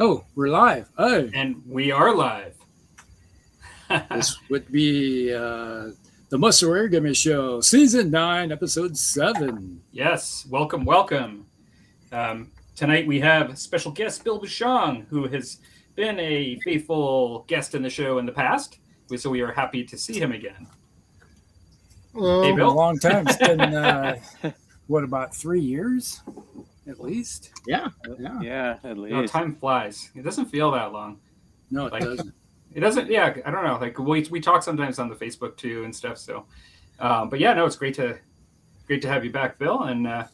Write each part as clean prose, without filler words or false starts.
Oh, we're live. Oh, And we are live. this would be the Musty Wargamers Show, Season 9, Episode 7. Yes, welcome, welcome. Tonight we have special guest Bill Bouchon, who has been a faithful guest in the show in the past. So we are happy to see him again. Well, Hey, a Bill. long time. It's been, what, about 3 years at least? Yeah, You at know, least. time flies. It doesn't feel that long. No, it doesn't. It doesn't. Yeah, I don't know. Like we talk sometimes on the Facebook too and stuff. So, but yeah, no, it's great to have you back, Bill. And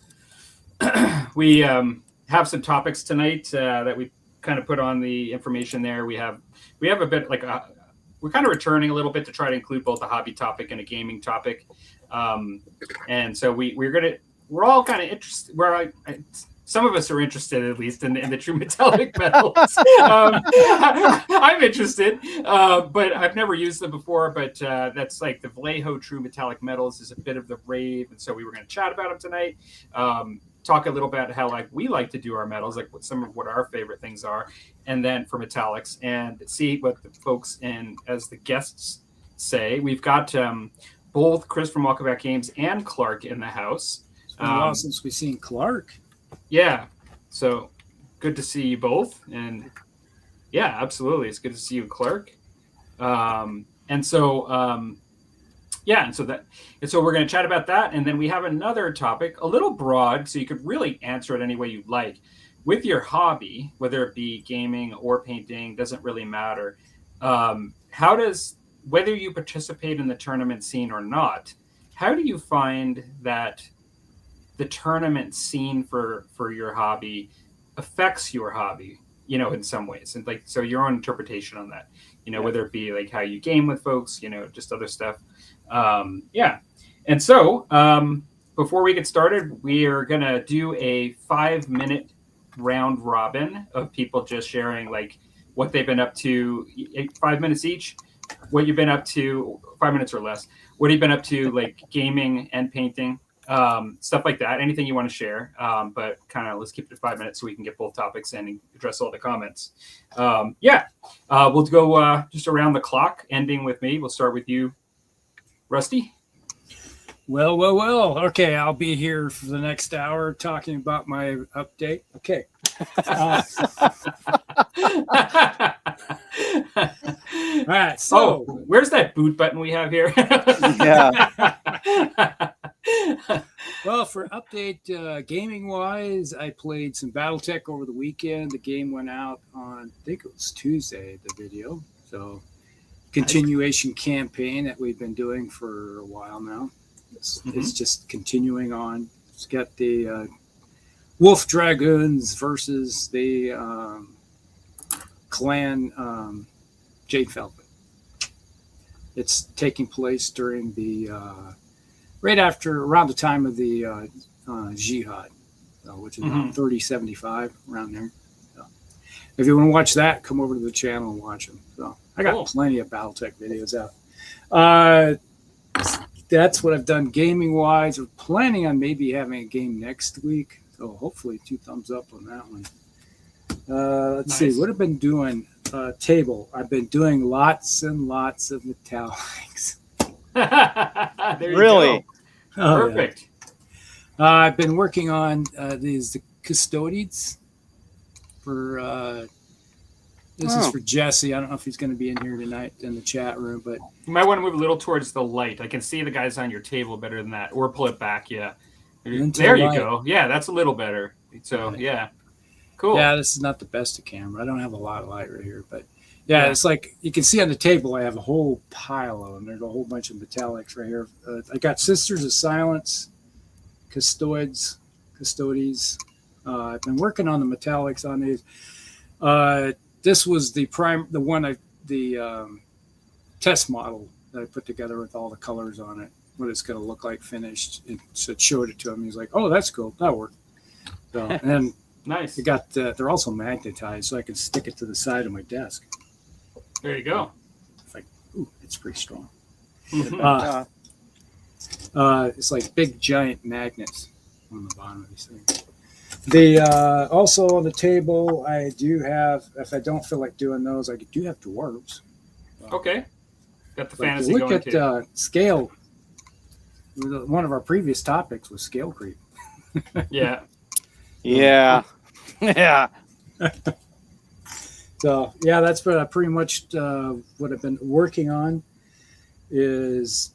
we have some topics tonight that we kind of put on the information there. We have a bit like we're kind of returning a little bit to try to include both a hobby topic and a gaming topic. And so we're all kind of interested. Some of us are interested, at least, in the true metallic metals. I'm interested, but I've never used them before. But that's like the Vallejo true metallic metals is a bit of the rave, and so we were going to chat about them tonight. Talk a little about how we like to do our metals, like what our favorite things are, and then for metallics, and see what the folks as the guests say. We've got both Chris from Walkabout Games and Clark in the house. It's been a while since we've seen Clark. Yeah, so good to see you both, and yeah, absolutely, it's good to see you, Clark. And so we're going to chat about that, and then we have another topic, a little broad, so you could really answer it any way you like. With your hobby, whether it be gaming or painting, doesn't really matter. Whether you participate in the tournament scene or not, how do you find that the tournament scene for your hobby affects your hobby, in some ways, and so your own interpretation on that, whether it be like how you game with folks, just other stuff. And so before we get started, we are going to do a 5-minute round robin of people just sharing what they've been up to, 5 minutes each, what you've been up to, 5 minutes or less, what have you been up to, gaming and painting, stuff like that, anything you want to share, but kind of let's keep it to 5 minutes so we can get both topics in and address all the comments. We'll go just around the clock, ending with me. We'll start with you, Rusty. Well. Okay, I'll be here for the next hour talking about my update. Okay. All right, so where's that boot button we have here? Yeah. Well, for update gaming wise, I played some BattleTech over the weekend. The game went out on, I think it was Tuesday, the video. So continuation campaign that we've been doing for a while now. It's just continuing on. It's got the Wolf Dragoons versus the clan Jade Falcon. It's taking place during the around the time of the Jihad, which is around 3075, around there. So if you want to watch that, come over to the channel and watch them. So I got plenty of BattleTech videos out. That's what I've done gaming wise. We're planning on maybe having a game next week. So hopefully 2 thumbs up on that one. Let's see. What I've been doing, table. I've been doing lots and lots of metallics. There you Really? Go. Perfect. Yeah. I've been working on the custodians for this is for Jesse. I don't know if he's going to be in here tonight in the chat room, but you might want to move a little towards the light. I can see the guys on your table better than that, or pull it back. Yeah, there you go. Yeah, that's a little better. So yeah, cool. Yeah, this is not the best of camera. I don't have a lot of light right here, but yeah, it's like you can see on the table. I have a whole pile of them. There's a whole bunch of metallics right here. I got Sisters of Silence, Custodes. I've been working on the metallics on these. This was the test model that I put together with all the colors on it, what it's going to look like finished. And so it showed it to him. He's like, "Oh, that's cool. That worked." So, and then nice. They're also magnetized, so I can stick it to the side of my desk. There you go. It's like, ooh, it's pretty strong. Mm-hmm. It's like big giant magnets on the bottom of these things. The also on the table, I do have. If I don't feel like doing those, I do have dwarves. Okay. Got the But if fantasy you look going at too. scale. One of our previous topics was scale creep. Yeah. Yeah. Yeah. So yeah, that's pretty much what I've been working on. Is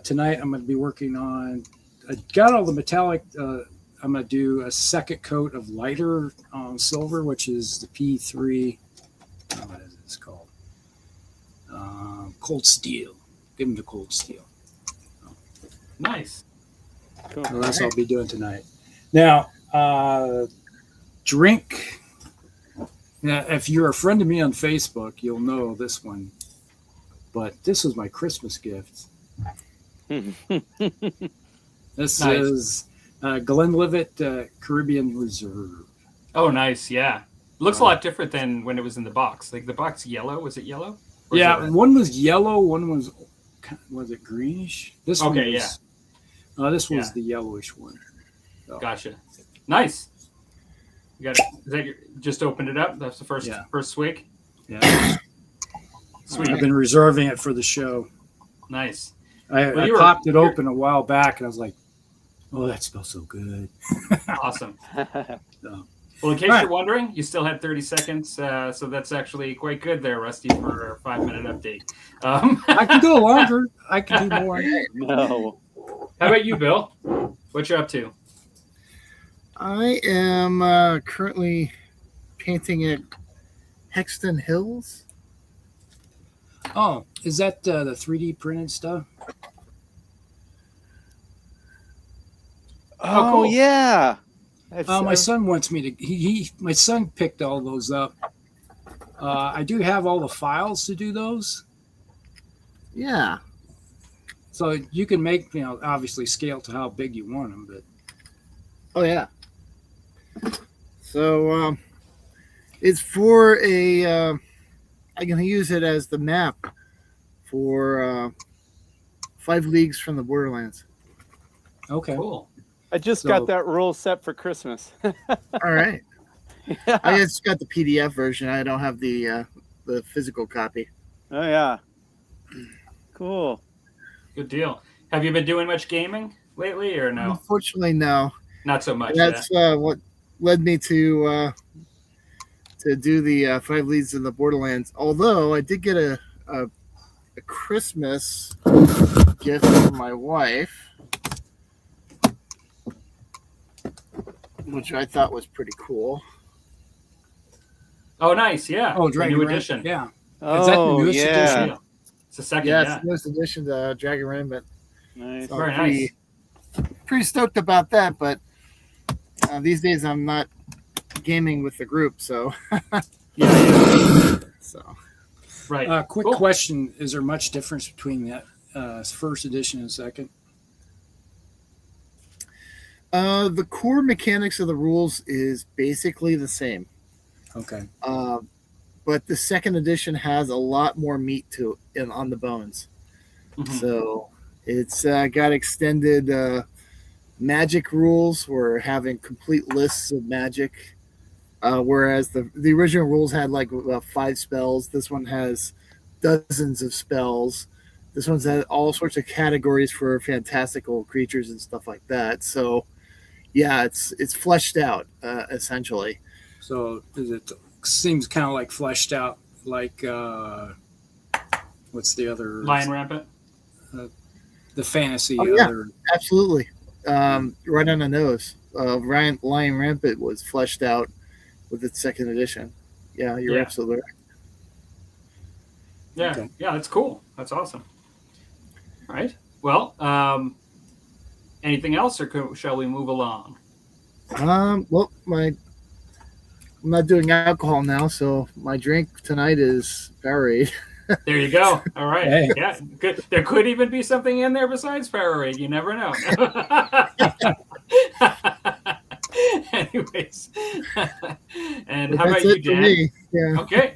tonight I'm going to be working on. I got all the metallic. I'm going to do a second coat of lighter silver, which is the P3. What is this called? Cold steel. Give them the cold steel. Nice. Cool. So that's what I'll be doing tonight. Now, drink. Now, if you're a friend of me on Facebook, you'll know this one. But this was my Christmas gift. This Nice. is Glenlivet Caribbean Reserve. Oh, nice. Yeah. Looks a lot different than when it was in the box. Like the box yellow. Was it yellow? Or is Yeah, it red? one was yellow, one was it greenish? This one Okay, was, this was Yeah. the yellowish one. So, Gotcha. Nice. You got it. Is that just opened it up? That's the first Yeah. first swig. yeah, Sweet. I've been reserving it for the show. Nice. I Well, you were- popped it open a while back, and I was like, "Oh, that smells so good." Awesome. So, Well, in case All right. you're wondering, you still had 30 seconds, so that's actually quite good there, Rusty, for a 5-minute update. I can go longer. I can do more. No. How about you, Bill? What you up to? I am currently painting at Hexton Hills. Oh, is that the 3D printed stuff? Oh, cool. yeah. My son wants me to. My son picked all those up. I do have all the files to do those, Yeah. so you can make obviously scale to how big you want them. But Oh yeah. So it's for a. I can use it as the map for 5 Leagues from the Borderlands. okay, Cool. I just So- got that rule set for Christmas. All right. I just got the PDF version. I don't have the physical copy. Oh, yeah. Cool. Good deal. Have you been doing much gaming lately, or no? Unfortunately, no. Not so much. That's what led me to do the 5 Leagues in the Borderlands. Although I did get a Christmas gift from my wife, which I thought was pretty cool. Oh, nice. Yeah. oh, The Dragon new Rampant, edition. yeah. Oh, that the newest yeah. edition? Yeah. It's the second. Yeah, Yeah. it's the newest edition to Dragon Rampant. Nice. So Very I'm pretty stoked about that. But these days I'm not gaming with the group, so Yeah. so. Right. Quick Cool. question: is there much difference between that first edition and second? The core mechanics of the rules is basically the same. Okay, But the second edition has a lot more meat to it on the bones. Mhm. So it's got extended magic rules. We're having complete lists of magic. Whereas the original rules had like 5 spells. This one has dozens of spells. This one's had all sorts of categories for fantastical creatures and stuff like that. So yeah, it's fleshed out essentially. so it seems kind of like fleshed out, like what's the other Lion Rampant. the fantasy Oh, yeah. other Absolutely. Right on the nose. Lion Rampant was fleshed out with its second edition. Yeah, you're Yeah. absolutely right. Yeah. Okay. Yeah. That's cool. That's awesome. All right. Well, anything else, or shall we move along? Well, I'm not doing alcohol now, so my drink tonight is Powerade. There you go. All right. Hey. Yeah. Good. There could even be something in there besides Powerade. You never know. Anyways. And how about That's you, it for Dan? me. Yeah. Okay.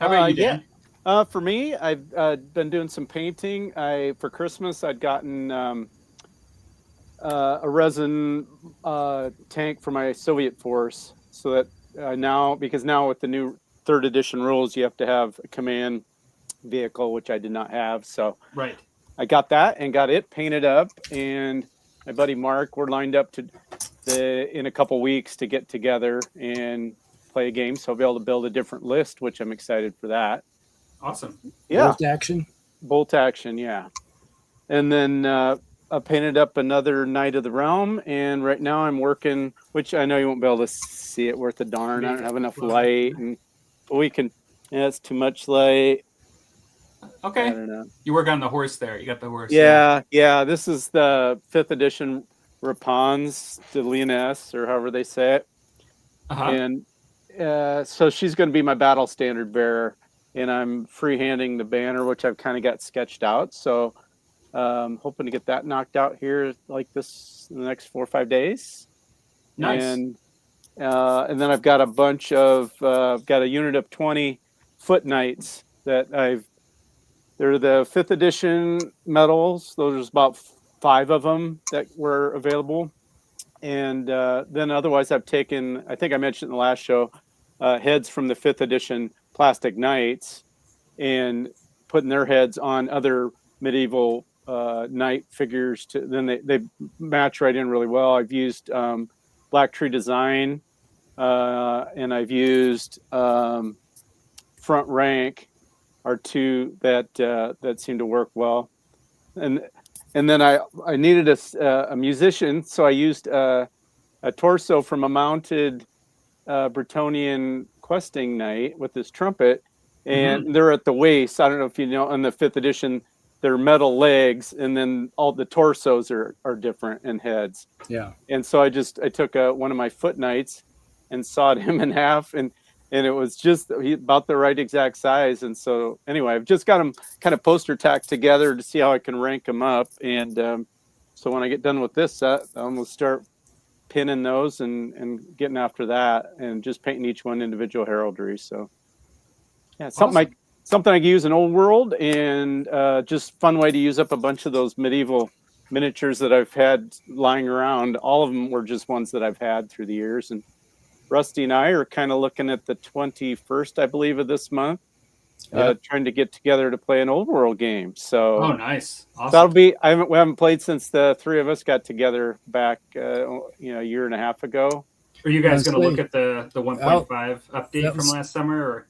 How about you, Yeah. Dan? For me, I've been doing some painting. For Christmas, I'd gotten a resin tank for my Soviet force, so that now with the new 3rd edition rules, you have to have a command vehicle, which I did not have. So Right. I got that and got it painted up, and my buddy Mark, we're lined up in a couple weeks to get together and play a game. So I'll be able to build a different list, which I'm excited for that. Awesome. Yeah. Bolt action. Yeah. And then I painted up another Knight of the Realm, and right now I'm working, which I know you won't be able to see it worth a darn. I don't have enough light, but we can. Yeah, it's too much light. Okay. I don't know. You work on the horse there. You got the horse. Yeah. This is the 5th edition Rapunzel de Lyonesse, or however they say it. Uh-huh. And so she's going to be my battle standard bearer, and I'm freehanding the banner, which I've kind of got sketched out. So hoping to get that knocked out here like this in the next 4 or 5 days. Nice. And then I've got got a unit of 20 foot knights that they're the 5th edition medals. There's about 5 of them that were available. And then otherwise I've taken, I think I mentioned in the last show, heads from the 5th edition plastic knights and putting their heads on other medieval knight figures. Then they match right in really well. I've used Black Tree Design, and I've used Front Rank, are 2 that seem to work well. And then I needed a musician, so I used a torso from a mounted Bretonnian questing knight with his trumpet, and they're at the waist. I don't know if you know, on the 5th edition, they're metal legs, and then all the torsos are different and heads. Yeah. And so I took one of my foot knights and sawed him in half, and it was just about the right exact size. And so anyway, I've just got them kind of poster tacked together to see how I can rank them up. And so when I get done with this set, I'm going to start pinning those and getting after that, and just painting each one individual heraldry. So yeah, something I can use in Old World, and just fun way to use up a bunch of those medieval miniatures that I've had lying around. All of them were just ones that I've had through the years. And Rusty and I are kind of looking at the 21st, I believe, of this month, trying to get together to play an Old World game. So nice. Awesome. That'll be. We haven't played since the 3 of us got together back, a year and a half ago. Are you guys going to look at the 1.5 update from last summer?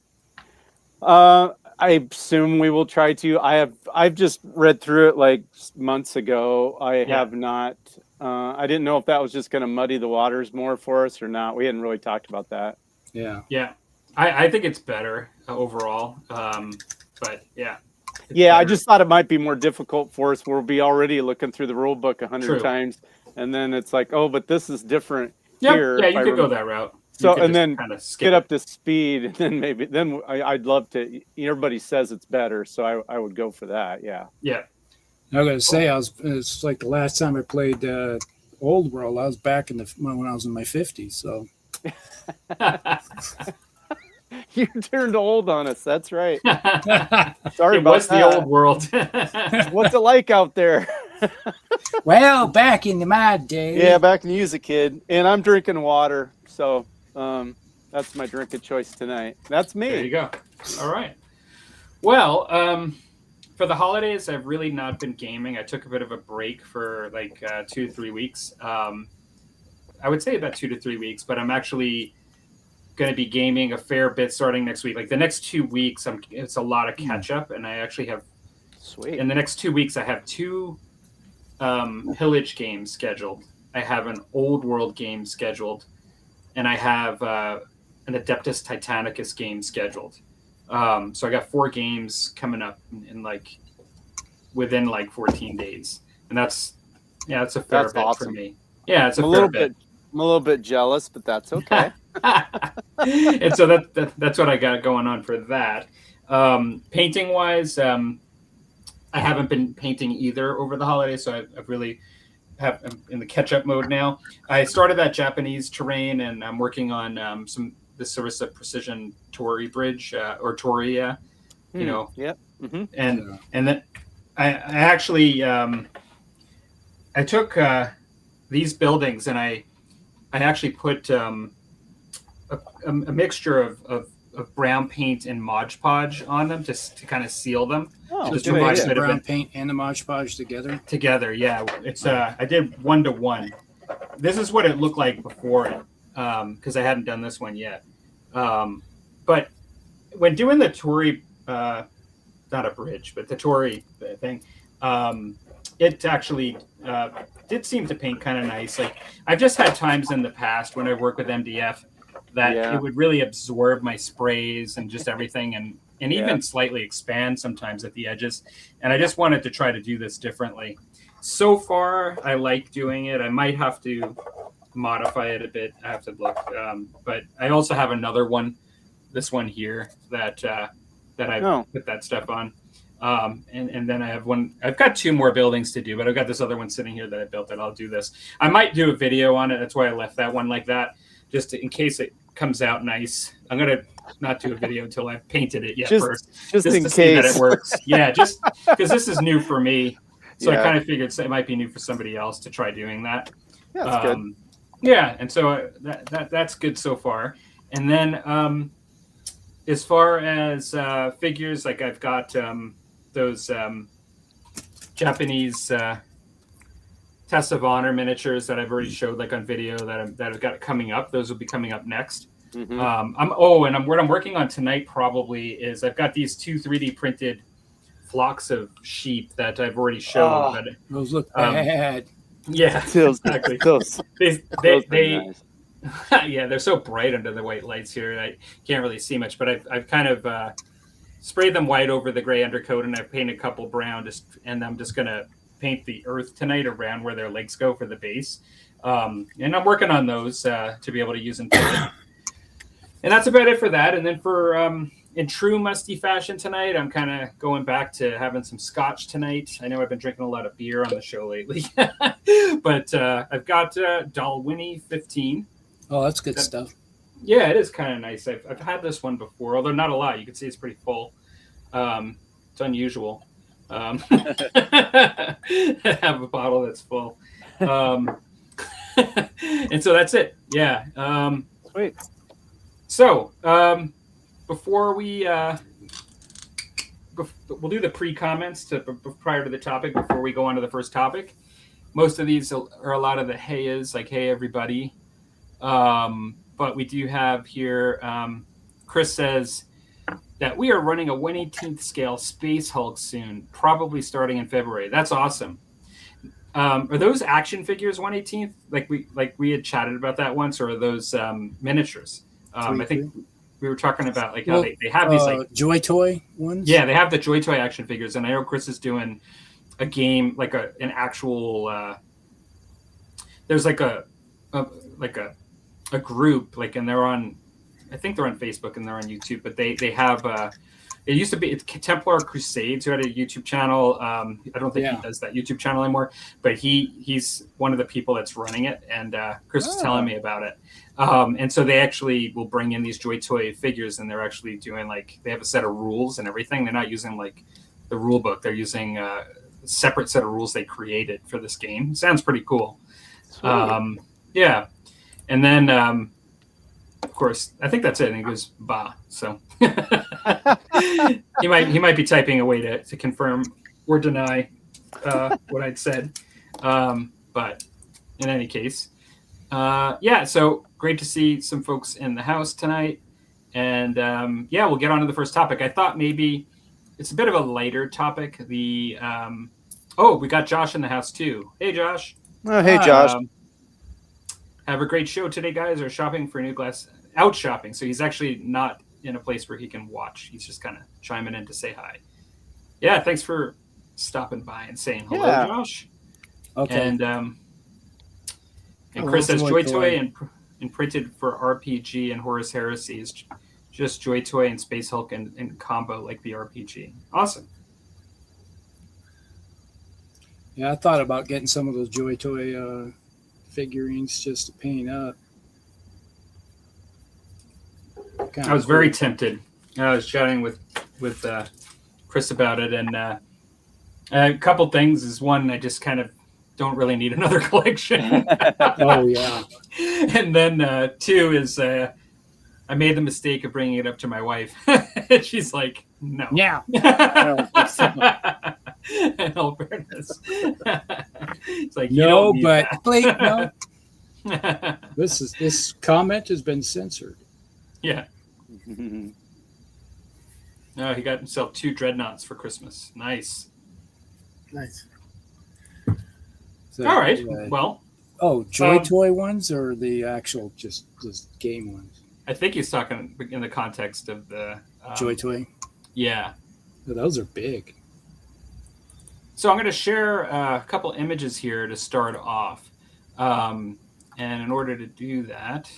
Or I assume we will try to. I've just read through it like months ago. I have not. I didn't know if that was just going to muddy the waters more for us or not. We hadn't really talked about that. Yeah. Yeah. I think it's better overall. But yeah. Yeah, I just thought it might be more difficult for us. We'll be already looking through the rule book 100 times. And then it's like, oh, but this is different here. Yeah, you could go that route. So, and then kind of get up to speed. And then I'd love to, everybody says it's better. So I would go for that. Yeah. Yeah. I was going to say, it's like the last time I played Old World, I was back when I was in my 50s. So you turned old on us. That's right. Sorry it about was that. The old world. What's it like out there? Well, back in my day. Yeah, back when you was a kid. And I'm drinking water. So that's my drink of choice tonight. That's me. There you go. All right. Well, for the holidays, I've really not been gaming. I took a bit of a break for like 2 to 3 weeks. I would say about 2 to 3 weeks, but I'm actually going to be gaming a fair bit starting next week. Like the next 2 weeks, it's a lot of catch up, and I actually have. Sweet. In the next 2 weeks, I have 2 pillage games scheduled. I have an Old World game scheduled, and I have an Adeptus Titanicus game scheduled. So I got 4 games coming up in within 14 days, and that's a fair bit awesome. for me. Yeah, it's a little bit. I'm a little bit jealous, but that's okay. And so that's what I got going on for that. Painting wise, I haven't been painting either over the holidays, so I've really I'm in the catch up mode now. I started that Japanese terrain, and I'm working on the Sarissa Precision Torii Bridge or Torii, Yep. Mm-hmm. And then I actually I took these buildings, and I actually put a mixture of brown paint and Mod Podge on them to kind of seal them. Oh, Just good provide idea. a bit of brown an- paint and the Mod Podge together. together. Yeah, it's I did 1-to-1. This is what it looked like before it, because I hadn't done this one yet. But when doing the Tory, not a bridge, but the Tory thing, it actually did seem to paint kind of nice. Like I've just had times in the past when I work with MDF that Yeah. it would really absorb my sprays and just everything, and even slightly expand sometimes at the edges. And I just wanted to try to do this differently. So far, I like doing it. I might have to modify it a bit. I have to look. But I also have another one, this one here, that I put that stuff on. And then I have one. I've got 2 more buildings to do, but I've got this other one sitting here that I built that I'll do this. I might do a video on it. That's why I left that one like that, just in case it comes out nice. I'm going to not do a video until I've painted it first. Just in to see that case. it works. Yeah, just because this is new for me. So I Yeah. kind of figured it might be new for somebody else to try doing that. Yeah, that's good. Yeah, and so that's good so far. And then as far as figures, like I've got those Japanese Test of Honor miniatures that I've already showed, like on video, that I've got coming up. Those will be coming up next. Mhm. What I'm working on tonight probably is I've got these 2 3D printed flocks of sheep that I've already shown. But Those look bad. yeah, Those- exactly. those- They those are nice. yeah, they're so bright under the white lights here. I can't really see much, but I've kind of sprayed them white over the gray undercoat, and I've painted a couple brown. And I'm just gonna paint the earth tonight around where their legs go for the base. And I'm working on those to be able to use them. And that's about it for that. And then for in true Musty fashion tonight, I'm kind of going back to having some scotch tonight. I know I've been drinking a lot of beer on the show lately, but I've got Dalwhinnie 15. Oh, that's good stuff. Yeah, it is kind of nice. I've had this one before, although not a lot. You can see it's pretty full. It's unusual. Have a bottle that's full. And so that's it. Yeah. Sweet. So before we we'll do the pre-comments prior to the topic before we go on to the first topic. Most of these are a lot of the hey is like, hey everybody. But we do have here, Chris says that we are running a 1/18th scale Space Hulk soon, probably starting in February. That's awesome. Are those action figures 1/18th? Like we had chatted about that once, or are those miniatures? I think we were talking about like how they have these like Joy Toy ones. Yeah, they have the Joy Toy action figures, and I know Chris is doing a game like an actual. There's like a group, like, and they're on, I think they're on Facebook and they're on YouTube, but they have it used to be, it's Templar Crusades, who had a YouTube channel. I don't think he does that YouTube channel anymore, but he's one of the people that's running it, and Chris was telling me about it. And so they actually will bring in these Joy Toy figures, and they're actually doing like, they have a set of rules and everything. They're not using like the rule book. They're using a separate set of rules they created for this game. Sounds pretty cool. Yeah. And then, of course, I think that's it. And he goes, bah. So he might be typing away to confirm or deny what I'd said. But in any case, so great to see some folks in the house tonight. And we'll get on to the first topic. I thought maybe it's a bit of a lighter topic. We got Josh in the house too. Hey, Josh. Oh, hey, Josh. Have a great show today, guys. Are shopping for a new glass. Out shopping. So he's actually not in a place where he can watch. He's just kind of chiming in to say hi. Yeah, thanks for stopping by and saying hello, Josh. Okay. And Chris says Joy Toy and printed for RPG and Horus Heresy is just Joy Toy and Space Hulk and combo like the RPG. Awesome. Yeah, I thought about getting some of those Joy Toy figurines just to paint up. I was very tempted. I was chatting with Chris about it, and a couple things is one, I just kind of don't really need another collection. Oh yeah. And then 2 is I made the mistake of bringing it up to my wife. And she's like, no. Yeah. In all fairness. It's like, No, you but don't Blake, need no. that. This comment has been censored. Yeah. No, he got himself 2 dreadnoughts for Christmas. Nice. Nice. So, All right. Well, Joy Toy ones or the actual just game ones? I think he's talking in the context of the Joy Toy. Yeah. Those are big. So I'm going to share a couple images here to start off. And in order to do that,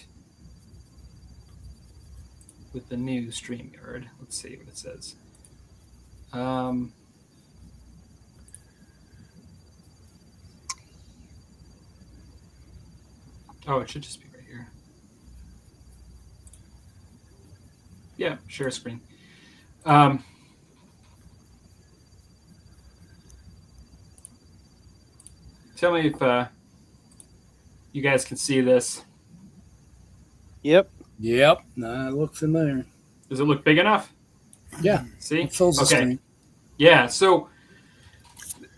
with the new StreamYard, let's see what it says. Oh, it should just be right here. Yeah, share screen. Tell me if you guys can see this. Yep. Yep. Nah, look familiar. Does it look big enough? Yeah. See? It fills the screen. Yeah. So,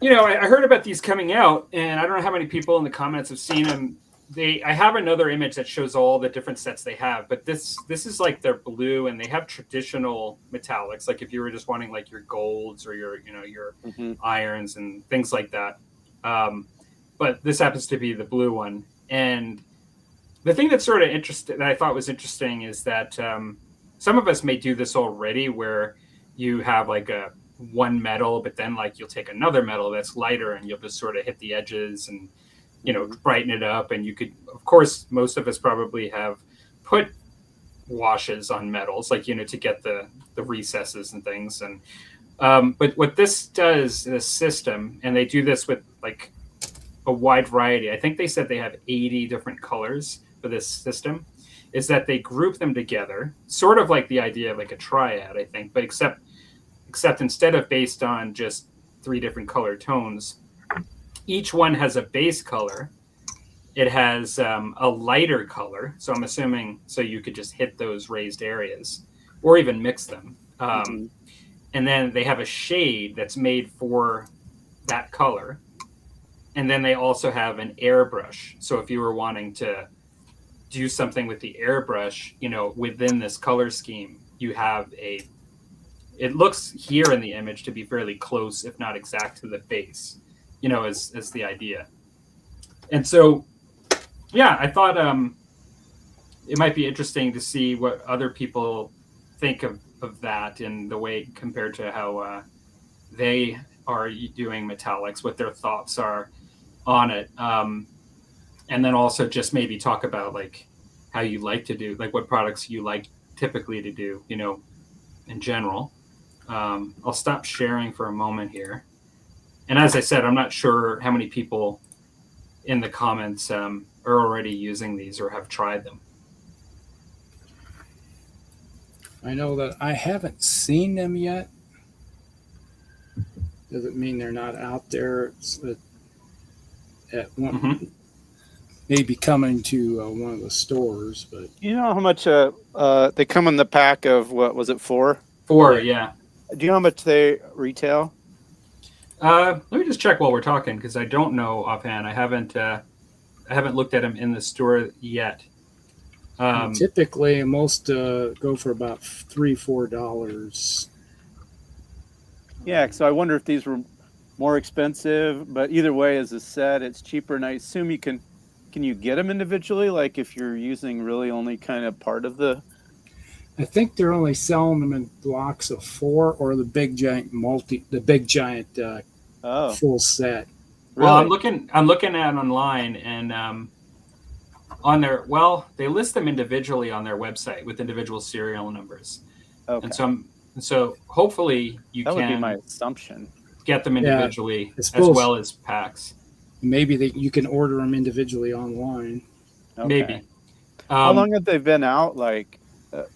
I heard about these coming out, and I don't know how many people in the comments have seen them. I have another image that shows all the different sets they have, but this is like their blue, and they have traditional metallics. Like if you were just wanting like your golds or your irons and things like that. But this happens to be the blue one. And the thing that's sort of interesting that I thought was interesting is that some of us may do this already, where you have like a one metal, but then like you'll take another metal that's lighter and you'll just sort of hit the edges and brighten it up. And you could, of course, most of us probably have put washes on metals, like to get the recesses and things. And but what this does, this system, and they do this with like a wide variety. I think they said they have 80 different colors for this system, is that they group them together, sort of like the idea of like a triad, I think, but except instead of based on just 3 different color tones, each one has a base color. It has a lighter color. So I'm assuming, so you could just hit those raised areas or even mix them. And then they have a shade that's made for that color. And then they also have an airbrush. So if you were wanting to do something with the airbrush, within this color scheme, you have it looks here in the image to be fairly close, if not exact, to the base, as the idea. And so, yeah, I thought it might be interesting to see what other people think of that in the way compared to how they are doing metallics, what their thoughts are on it. And then also just maybe talk about like how you like to do, like what products you like typically to do, in general. I'll stop sharing for a moment here. And as I said, I'm not sure how many people in the comments are already using these or have tried them. I know that I haven't seen them yet. Doesn't mean they're not out there. At one, maybe coming to one of the stores, but You know how much they come in the pack of, what was it, 4? 4, yeah. Do you know how much they retail? Let me just check while we're talking, because I don't know offhand. I haven't looked at them in the store yet. typically most go for about $3-4. Yeah, so I wonder if these were more expensive, but either way, as a set, it's cheaper. And I assume can you get them individually? Like if you're using really only kind of part of the. I think they're only selling them in blocks of 4 or the big giant full set. Well, Really? I'm looking at it online, and on their they list them individually on their website with individual serial numbers. Okay. And so hopefully you That would be can my assumption. get them individually as suppose- well as packs. Maybe you can order them individually online. Okay. Maybe. How long have they been out? Like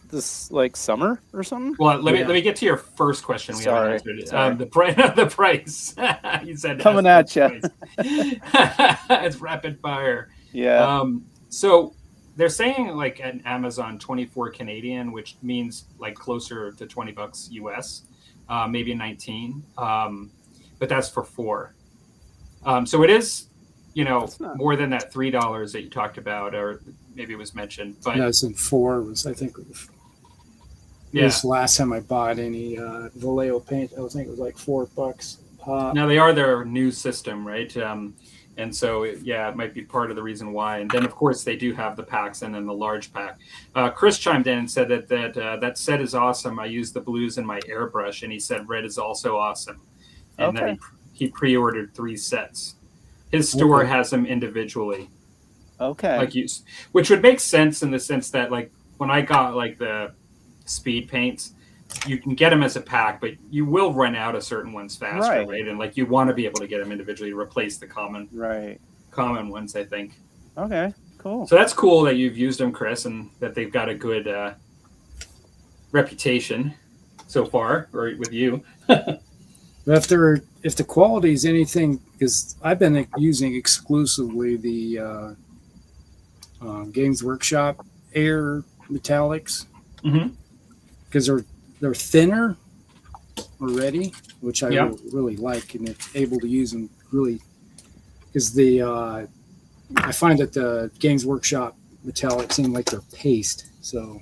this like summer or something? Well, let me get to your first question. We Sorry. haven't answered. Sorry. The price. The price. You said Coming ask at the price. It's rapid fire. Yeah. So they're saying like at Amazon 24 Canadian, which means like closer to $20 US, maybe 19. But that's for 4. So it is, more than that $3 that you talked about, or maybe it was mentioned. But yeah, it's in 4. Was I think this last time I bought any Vallejo paint, I think it was like $4. Now they are their new system, right? And so it might be part of the reason why. And then of course they do have the packs and then the large pack. Chris chimed in and said that set is awesome. I use the blues in my airbrush, and he said red is also awesome. And then he pre-ordered 3 sets. His store has them individually. Okay. Which would make sense in the sense that like when I got like the speed paints, you can get them as a pack, but you will run out of certain ones faster, right? And like you want to be able to get them individually to replace the common ones, I think. Okay, cool. So that's cool that you've used them, Chris, and that they've got a good reputation so far, or with you. If the quality is anything, because I've been using exclusively the Games Workshop Air Metallics, because they're thinner already, which I really like, and it's able to use them really, because I find that the Games Workshop Metallics seem like they're paste, so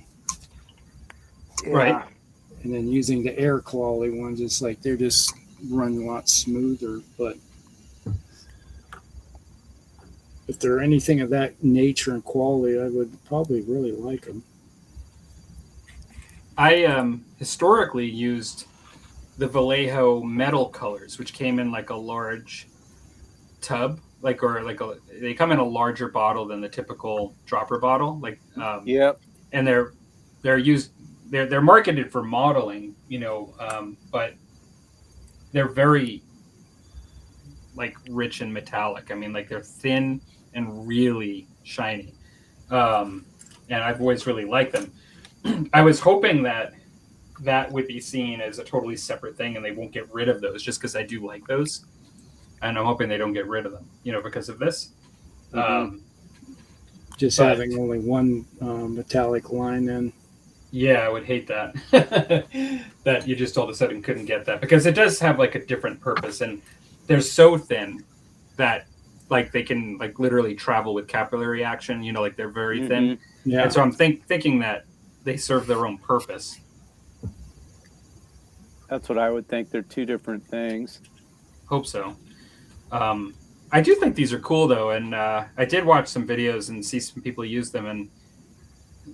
right. And then using the air quality ones, it's like they're just run a lot smoother. But if they're anything of that nature and quality, I would probably really like them. I historically used the Vallejo metal colors, which came in like a large tub, they come in a larger bottle than the typical dropper bottle, and they're marketed for modeling, but they're very like rich and metallic. I mean, like they're thin and really shiny, and I've always really liked them. I was hoping that would be seen as a totally separate thing, and they won't get rid of those just because I do like those, and I'm hoping they don't get rid of them, because of this. Having only one metallic line, then. Yeah, I would hate that. That you just all of a sudden couldn't get that, because it does have like a different purpose, and they're so thin that like they can like literally travel with capillary action. Like they're very thin. Yeah. And so I'm thinking that they serve their own purpose. That's what I would think. They're 2 different things. Hope so. I do think these are cool though, and I did watch some videos and see some people use them, and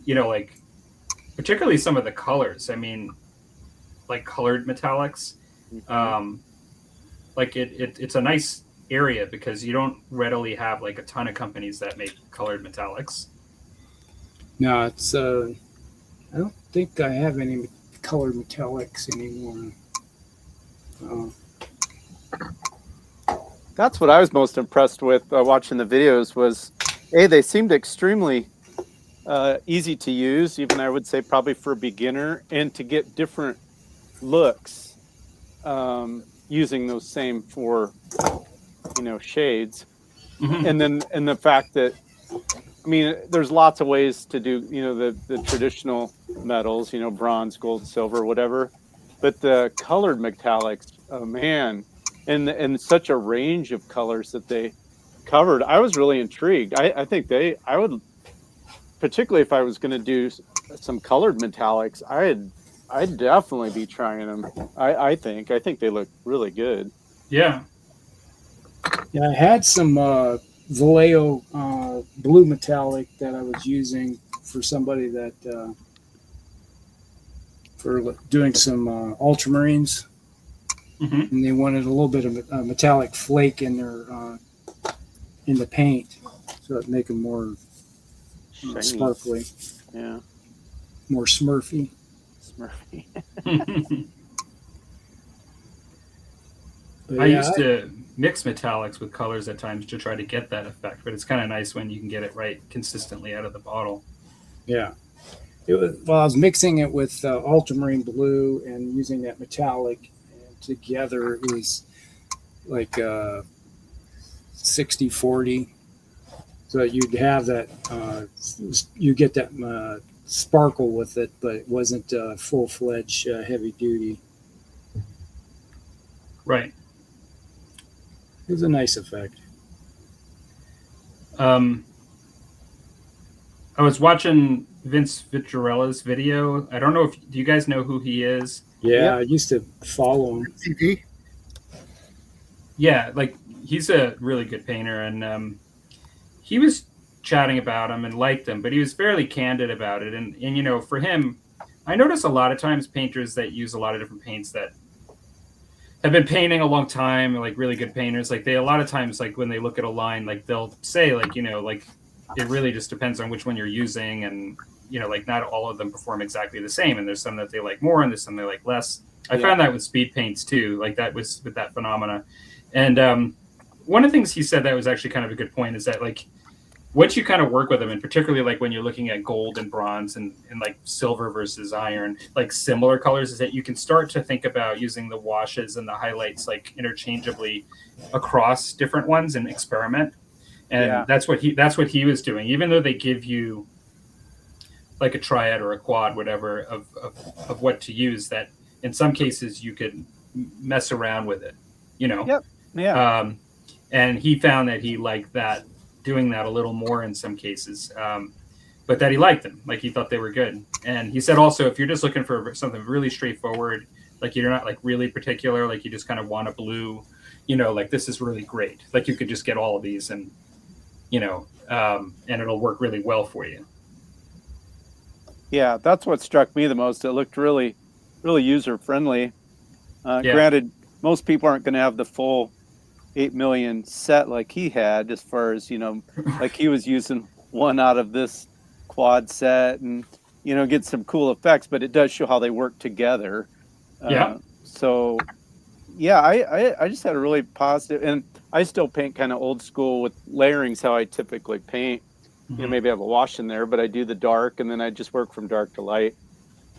like particularly some of the colors. I mean, like colored metallics. Like it's a nice area because you don't readily have like a ton of companies that make colored metallics. No, it's I don't think I have any colored metallics anymore. That's what I was most impressed with watching the videos was, they seemed extremely easy to use, even I would say probably for a beginner, and to get different looks using those same 4 shades. And the fact that, I mean, there's lots of ways to do the traditional metals, bronze, gold, silver, whatever, but the colored metallics, oh man, and such a range of colors that they covered, I was really intrigued. I think I would, particularly if I was going to do some colored metallics, I'd definitely be trying them. I think they look really good. Yeah, I had some Vallejo blue metallic that I was using for somebody that for doing some ultramarines, and they wanted a little bit of a metallic flake in their in the paint, so it'd make them more sparkly, more Smurfy. I used to mix metallics with colors at times to try to get that effect, but it's kind of nice when you can get it right consistently out of the bottle. Yeah. I was mixing it with ultramarine blue and using that metallic, and together it was like 60-40. So you'd have that, you get that sparkle with it, but it wasn't full-fledged heavy duty. Right. It was a nice effect. I was watching Vince Vitrarella's video. I don't know do you guys know who he is? Yeah, Yep. I used to follow him. TP. Yeah, like he's a really good painter, and he was chatting about him and liked him, but he was fairly candid about it. And you know, for him, I notice a lot of times painters that use a lot of different paints that have been painting a long time, like really good painters, like they a lot of times, like when they look at a line, like they'll say, like, you know, like it really just depends on which one you're using, and you know, like not all of them perform exactly the same, and there's some that they like more and there's some they like less. I found that with speed paints too, like that was with that phenomena. And one of the things he said that was actually kind of a good point is that, like, once you kind of work with them, and particularly like when you're looking at gold and bronze and like silver versus iron, like similar colors, is that you can start to think about using the washes and the highlights like interchangeably across different ones and experiment. And that's what he was doing, even though they give you like a triad or a quad, whatever, of what to use, that in some cases you could mess around with it, you know? Yep. Yeah. And he found that he liked that, doing that a little more in some cases, but that he liked them, like he thought they were good. And he said also, if you're just looking for something really straightforward, like you're not like really particular, like you just kind of want a blue, you know, like this is really great. Like you could just get all of these, and you know, and it'll work really well for you. Yeah, that's what struck me the most. It looked really, really user friendly. Granted, most people aren't going to have the full 8 million set like he had, as far as, you know, like he was using one out of this quad set and, you know, get some cool effects, but it does show how they work together. So yeah, I just had a really positive, and I still paint kind of old school with layerings, how I typically paint. You know, maybe I have a wash in there, but I do the dark and then I just work from dark to light.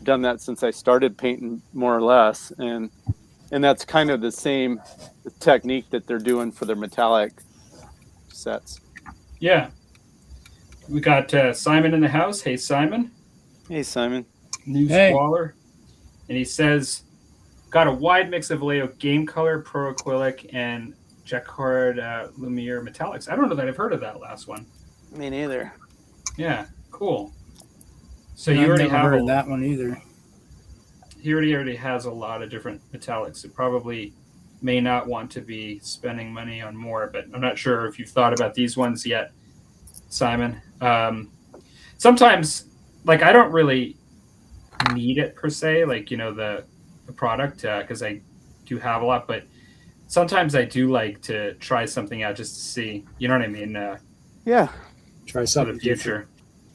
Done that since I started painting, more or less, and that's kind of the same technique that they're doing for their metallic sets. Yeah. We got Simon in the house. Hey, Simon. Hey, Simon. New Squaller. And he says, got a wide mix of Vallejo game color, pro acrylic, and Jacquard Lumiere metallics. I don't know that I've heard of that last one. Me neither. Yeah, cool. So I've you already never have heard of that one either. He already has a lot of different metallics. It probably may not want to be spending money on more, but I'm not sure if you've thought about these ones yet, Simon. Sometimes, like, I don't really need it per se, like, you know, the product, because I do have a lot, but sometimes I do like to try something out just to see, you know what I mean? Yeah. Try For something the future. different.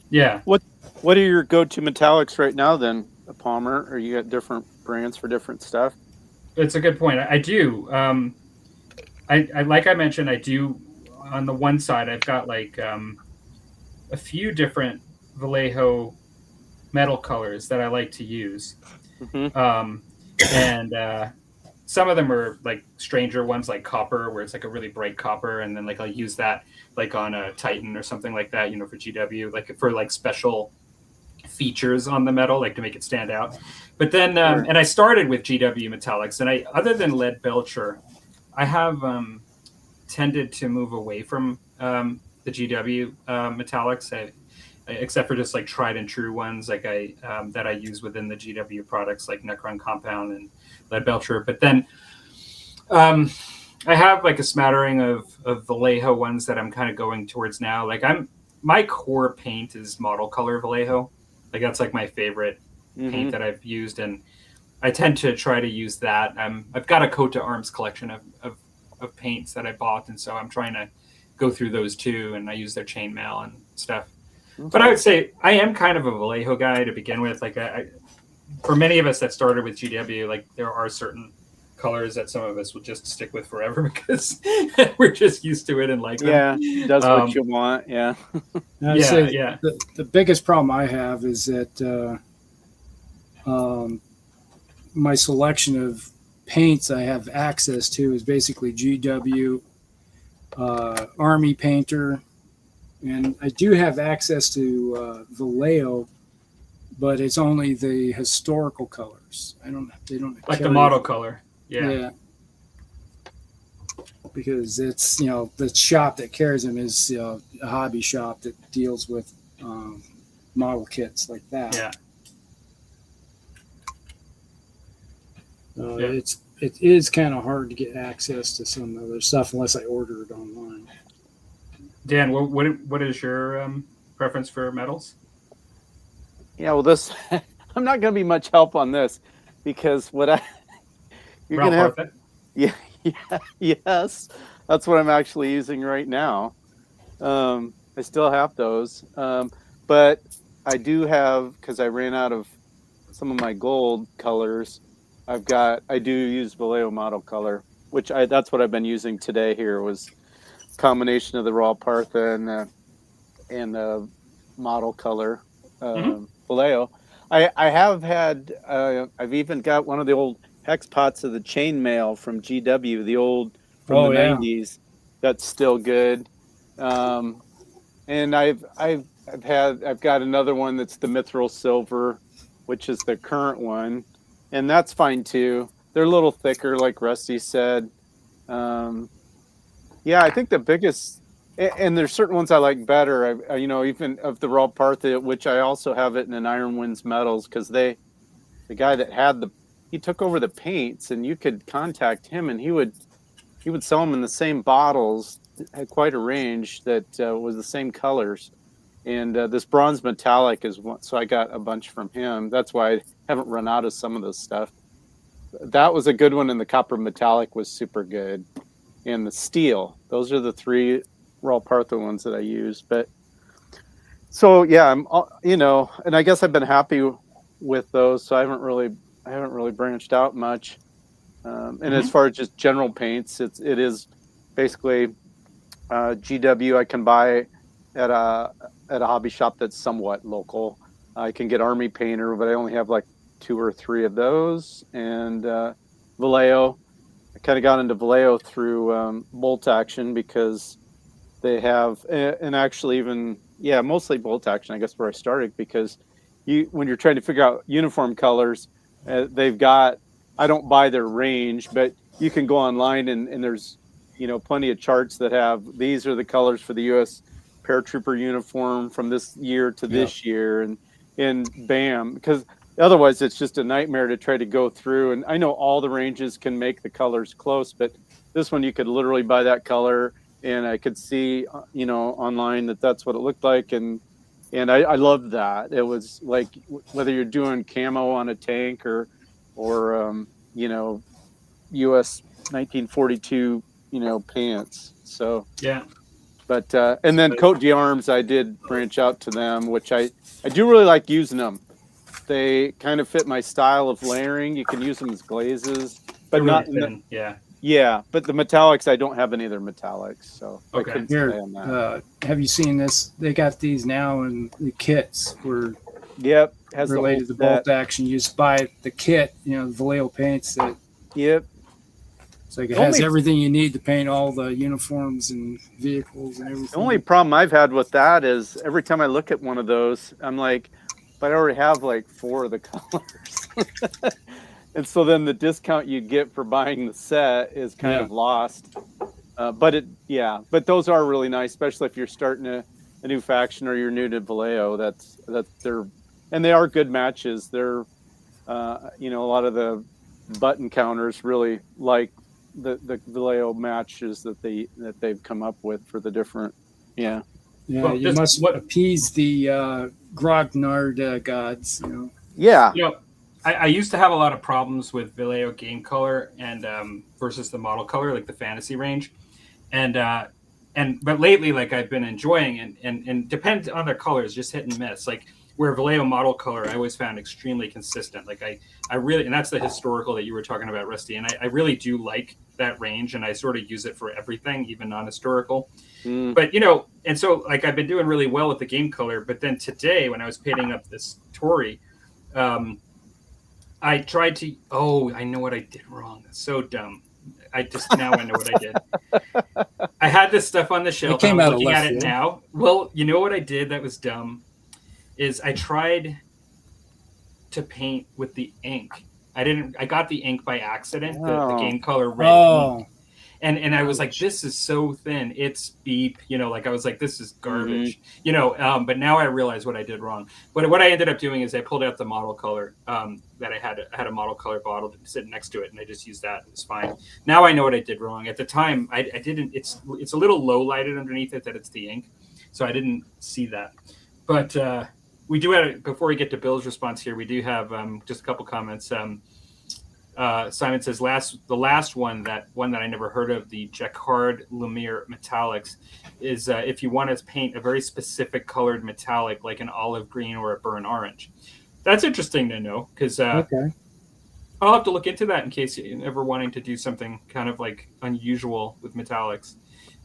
Yeah. What are your go-to metallics right now then, Palmer? Or you got different brands for different stuff? It's a good point. I do. I like I mentioned, I do. On the one side, I've got like a few different Vallejo metal colors that I like to use, and some of them are like stranger ones, like copper, where it's like a really bright copper, and then like I'll use that like on a Titan or something like that, you know, for GW, like for like special features on the metal, like to make it stand out. But then, and I started with GW metallics, and I, other than lead belcher, I have tended to move away from the GW metallics, except for just like tried and true ones, like that I use within the GW products, like Necron Compound and lead belcher. But then I have like a smattering of Vallejo ones that I'm kind of going towards now. Like my core paint is model color Vallejo. Like that's like my favorite paint that I've used, and I tend to try to use that. I've got a coat to arms collection of paints that I bought, and so I'm trying to go through those too, and I use their chainmail and stuff. Okay. But I would say I am kind of a Vallejo guy to begin with. Like for many of us that started with GW, like there are certain colors that some of us will just stick with forever because we're just used to it and like Yeah, them. does what you want. Yeah. And I'd say the biggest problem I have is that my selection of paints I have access to is basically GW, Army Painter, and I do have access to Vallejo, but it's only the historical colors. They don't like the carry- model color. Yeah. Yeah. Because it's, the shop that carries them is a hobby shop that deals with model kits like that. Yeah. It is kind of hard to get access to some other stuff unless I order it online. Dan, what is your preference for metals? Yeah, well, this I'm not going to be much help on this because you're going to have. Yeah, yes, that's what I'm actually using right now. I still have those, but I do have, because I ran out of some of my gold colors. I do use Vallejo model color, which that's what I've been using today. Here was a combination of the raw Partha and the model color Vallejo. I have had I've even got one of the old hex pots of the chainmail from GW, the old from the 90s. That's still good. And I've got another one that's the mithril silver, which is the current one, and that's fine too. They're a little thicker, like Rusty said. Yeah, I think the biggest, and there's certain ones I like better. Even of the raw Partha, which I also have it in an Iron Winds Metals, because the guy that had he took over the paints, and you could contact him, and he would sell them in the same bottles. Had quite a range that was the same colors, and this bronze metallic is one. So I got a bunch from him. That's why I haven't run out of some of this stuff. That was a good one, and the copper metallic was super good, and the steel. Those are the three raw Partha ones that I use. But so yeah, I'm and I guess I've been happy with those. So I haven't really branched out much. And as far as just general paints, it is basically GW I can buy at a hobby shop that's somewhat local. I can get Army Painter, but I only have like 2 or 3 of those. And Vallejo, I kind of got into Vallejo through Bolt Action because they have, and actually even mostly Bolt Action, I guess, where I started, because when you're trying to figure out uniform colors, they've got. I don't buy their range, but you can go online and there's plenty of charts that have these are the colors for the U.S. paratrooper uniform from this year to this year, and bam, because otherwise it's just a nightmare to try to go through. And I know all the ranges can make the colors close, but this one you could literally buy that color, and I could see online that's what it looked like, and I loved that. It was like whether you're doing camo on a tank or U.S. 1942 pants. So yeah, but and then Cote d'Arms, I did branch out to them, which I do really like using them. They kind of fit my style of layering. You can use them as glazes, but not thin. Yeah. But the metallics, I don't have any of their metallics, so okay. I couldn't Here, stay on that. have you seen this? They got these now in the kits where has related to Bolt Action. You just buy the kit, the Vallejo paints that. Yep. So it has everything you need to paint all the uniforms and vehicles and everything. The only problem I've had with that is every time I look at one of those, I'm like, but I already have like 4 of the colors. And so then the discount you get for buying the set is kind of lost. But those are really nice, especially if you're starting a new faction or you're new to Vallejo. And they are good matches. They're, a lot of the button counters really like the Vallejo matches that they've come up with for the different. Yeah. Yeah, well, you must appease the Grognard gods. Yeah. I used to have a lot of problems with Vallejo game color and versus the model color, like the fantasy range, but lately, like I've been enjoying and depends on their colors, just hit and miss. Like Where Vallejo model color, I always found extremely consistent. Like I really, and that's the historical that you were talking about, Rusty. And I really do like that range, and I sort of use it for everything, even non-historical. But and so like I've been doing really well with the game color. But then today, when I was painting up this Tory, I tried to. Oh, I know what I did wrong. That's so dumb. I know what I did. I had this stuff on the shelf. It came I'm out of looking left at it field. now. Well, you know what I did that was dumb is I tried to paint with the ink. I got the ink by accident, the game color red ink. And I was like, this is so thin. It's beep, like I was like, this is garbage, but now I realize what I did wrong. But what I ended up doing is I pulled out the model color that I had a model color bottle sitting next to it, and I just used that. It was fine. Now I know what I did wrong. At the time, I didn't, it's a little low lighted underneath it that it's the ink. So I didn't see that. But we do have, before we get to Bill's response here, we do have just a couple comments. Simon says the last one that I never heard of, the Jacquard Lumiere metallics, is if you want to paint a very specific colored metallic like an olive green or a burnt orange. That's interesting to know, because Okay. I'll have to look into that in case you're ever wanting to do something kind of like unusual with metallics.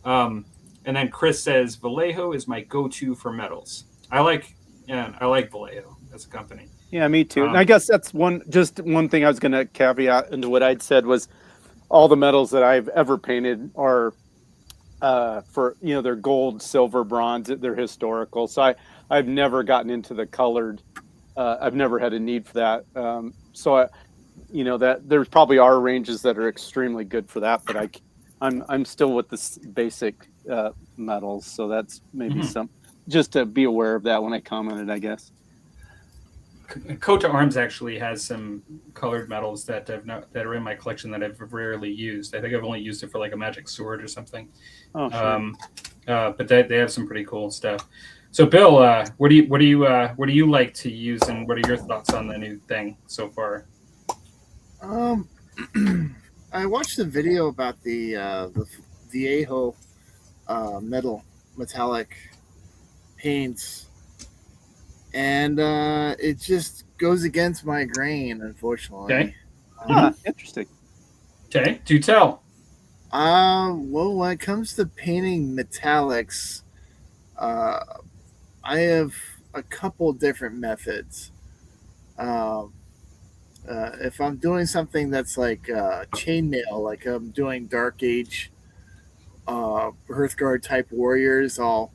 And then Chris says Vallejo is my go-to for metals. I like Vallejo as a company. Yeah, me too. And I guess that's one thing I was going to caveat into what I'd said was all the metals that I've ever painted are for, they're gold, silver, bronze, they're historical. So I've never gotten into the colored. I've never had a need for that. That there's probably are ranges that are extremely good for that, but I'm still with this basic metals. So that's maybe just to be aware of that when I commented, I guess. Coat to Arms actually has some colored metals that are in my collection that I've rarely used. I think I've only used it for like a magic sword or something. Oh, sure. But they have some pretty cool stuff. So Bill, what do you like to use, and what are your thoughts on the new thing so far? I watched a video about the Vallejo metallic paints. And it just goes against my grain, unfortunately. Okay. Interesting. Okay, do tell. Well, when it comes to painting metallics, I have a couple different methods. If I'm doing something that's like chainmail, like I'm doing Dark Age, Hearthguard type warriors, I'll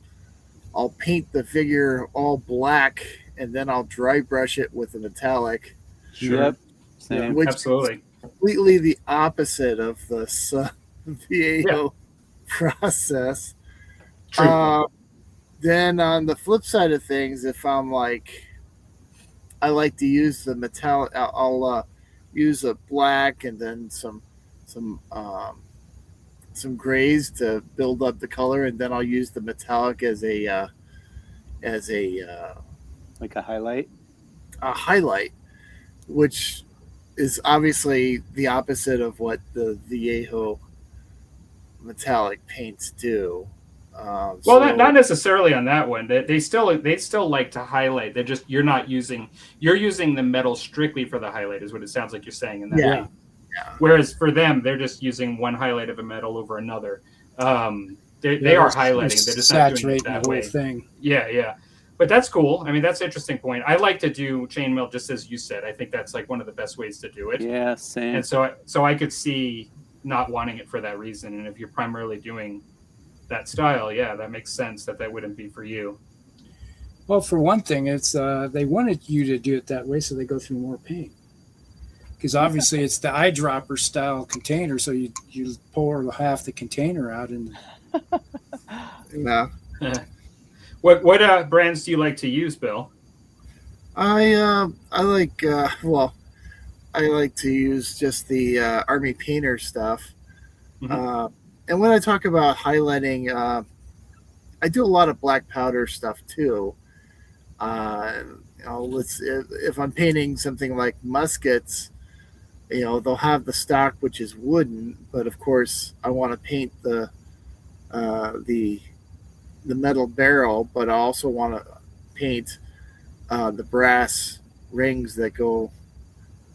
paint the figure all black, and then I'll dry brush it with a metallic. Sure. Yep. Same. Which Absolutely. is completely the opposite of the Vallejo process. True. Then on the flip side of things, if I'm like, I like to use the metallic, I'll use a black and then some grays to build up the color, and then I'll use the metallic as a Like a highlight. A highlight, which is obviously the opposite of what the Vallejo metallic paints do. Not necessarily on that one. They still like to highlight. You're using the metal strictly for the highlight, is what it sounds like you're saying in that. Yeah. Way. Whereas for them, they're just using one highlight of a metal over another. They are highlighting. They're just not doing it that way. Thing. Yeah. But that's cool. I mean, that's an interesting point. I like to do chainmail just as you said. I think that's like one of the best ways to do it. Yeah, same. And so I could see not wanting it for that reason. And if you're primarily doing that style, yeah, that makes sense that wouldn't be for you. Well, for one thing, it's they wanted you to do it that way, so they go through more paint. Because obviously it's the eyedropper style container, so you pour half the container out and. Yeah. What brands do you like to use, Bill? I like to use just the Army Painter stuff. Mm-hmm. And when I talk about highlighting, I do a lot of black powder stuff too. If I'm painting something like muskets, they'll have the stock, which is wooden, but of course I want to paint the metal barrel, but I also want to paint the brass rings that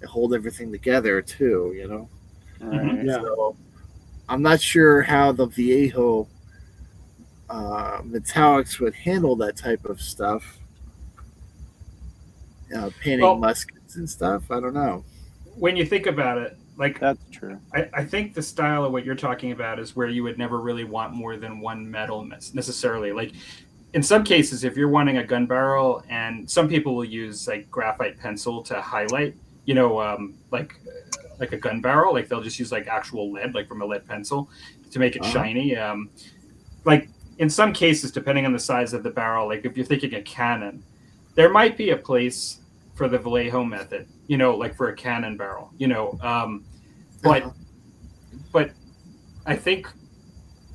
hold everything together too. You know. Right. Yeah. So I'm not sure how the Vallejo metallics would handle that type of stuff. Painting Well, muskets and stuff. I don't know. when you think about it, like That's true. I think the style of what you're talking about is where you would never really want more than one metal necessarily. Like in some cases, if you're wanting a gun barrel, and some people will use like graphite pencil to highlight, like a gun barrel, like they'll just use like actual lead, like from a lead pencil, to make it shiny. Like in some cases, depending on the size of the barrel, like if you're thinking a cannon, there might be a place for the Vallejo method, like for a cannon barrel, but I think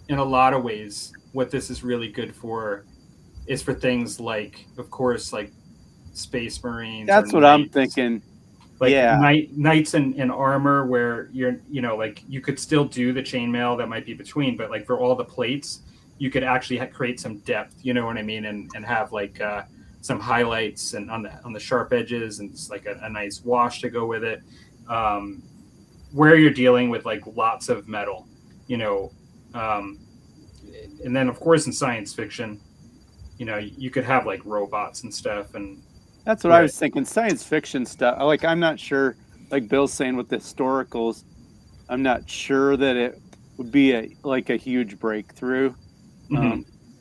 in a lot of ways, what this is really good for is for things like, of course, like Space Marines. That's what I'm thinking. Like Yeah. knights in armor, where like you could still do the chainmail that might be between, but like for all the plates, you could actually create some depth. You know what I mean, and have like some highlights and on the sharp edges, and it's like a nice wash to go with it. Where you're dealing with like lots of metal, and then of course in science fiction, you could have like robots and stuff, and That's what I was thinking. Science fiction stuff. Like, I'm not sure, like Bill's saying with the historicals, I'm not sure that it would be a huge breakthrough.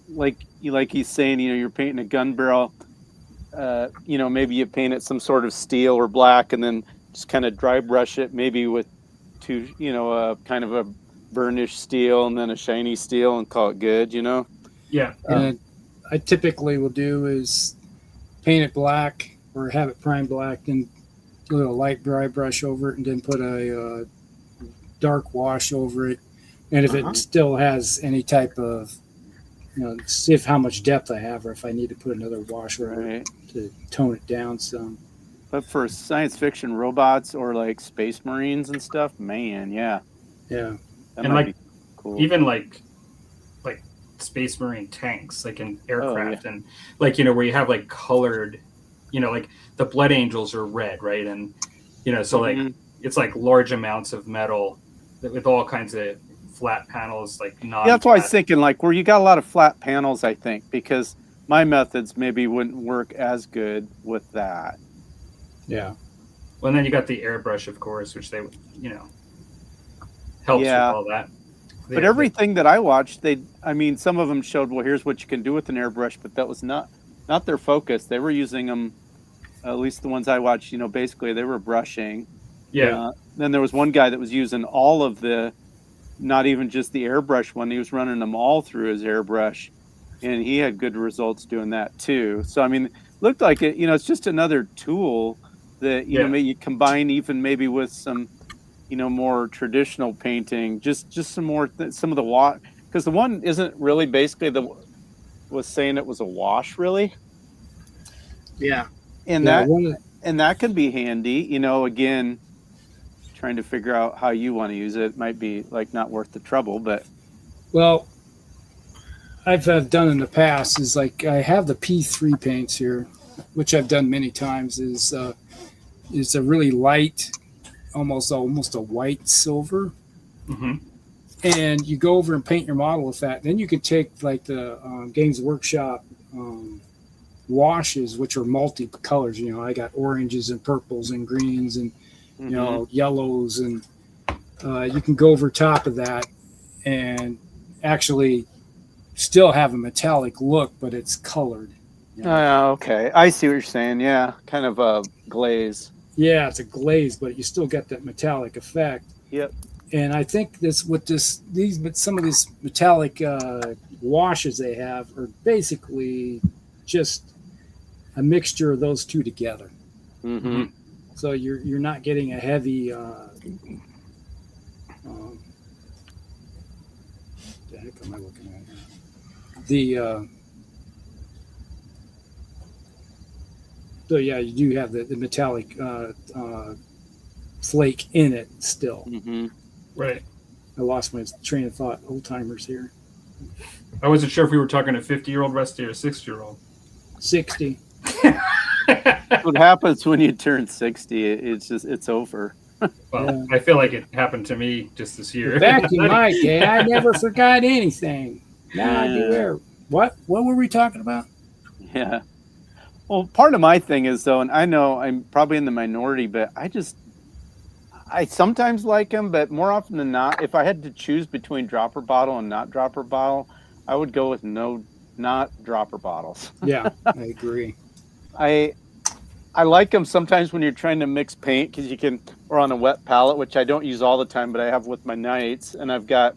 Like he's saying, you're painting a gun barrel, maybe you paint it some sort of steel or black, and then just kind of dry brush it, maybe with kind of a burnished steel and then a shiny steel, and call it good, Yeah. And I typically will do is paint it black or have it prime black, then a little light dry brush over it, and then put a dark wash over it. And if it still has any type of, see how much depth I have, or if I need to put another wash over it to tone it down some. But for science fiction robots or like Space Marines and stuff, man, yeah. Yeah. That And might like be cool. even like Space Marine tanks, like in aircraft, and like where you have like colored, like the Blood Angels are red, right? And so like it's like large amounts of metal with all kinds of flat panels, like non. Yeah, that's why I was thinking like where you got a lot of flat panels, I think, because my methods maybe wouldn't work as good with that. Yeah. Well, and then you got the airbrush, of course, which they helps with all that. But everything that I watched, some of them showed, well, here's what you can do with an airbrush, but that was not their focus. They were using them, at least the ones I watched, basically they were brushing. Yeah. Then there was one guy that was using all of not even just the airbrush one, he was running them all through his airbrush, and he had good results doing that too. So, looked like it, it's just another tool that, maybe you combine even maybe with some, more traditional painting, just some more, some of the wash, because the one isn't really basically was saying it was a wash really. Yeah. And that could be handy, again, trying to figure out how you want to use it. It might be like not worth the trouble, but. Well, I've done in the past is like, I have the P3 paints here, which I've done many times, is a really light, almost a white silver, and you go over and paint your model with that. Then you can take like the Games Workshop washes, which are multi-colors. I got oranges and purples and greens and yellows, and you can go over top of that and actually still have a metallic look, but it's colored. Okay, I see what you're saying. Yeah, kind of a glaze. Yeah, it's a glaze, but you still get that metallic effect. Yep. And I think some of these metallic washes they have are basically just a mixture of those two together. So you're not getting a heavy. The heck am I looking at here? So yeah, you do have the metallic flake in it still. Right. I lost my train of thought. Old timers here. I wasn't sure if we were talking a 50-year-old Rusty or a 60-year-old. 60. What happens when you turn 60? It's over. Well, I feel like it happened to me just this year. Back in my day, I never forgot anything. Now I beware. What were we talking about? Yeah. Well, part of my thing is though, and I know I'm probably in the minority, but I sometimes like them, but more often than not, if I had to choose between dropper bottle and not dropper bottle, I would go with not dropper bottles. Yeah, I agree. I like them sometimes when you're trying to mix paint because you can, or on a wet palette, which I don't use all the time, but I have with my nights, and I've got,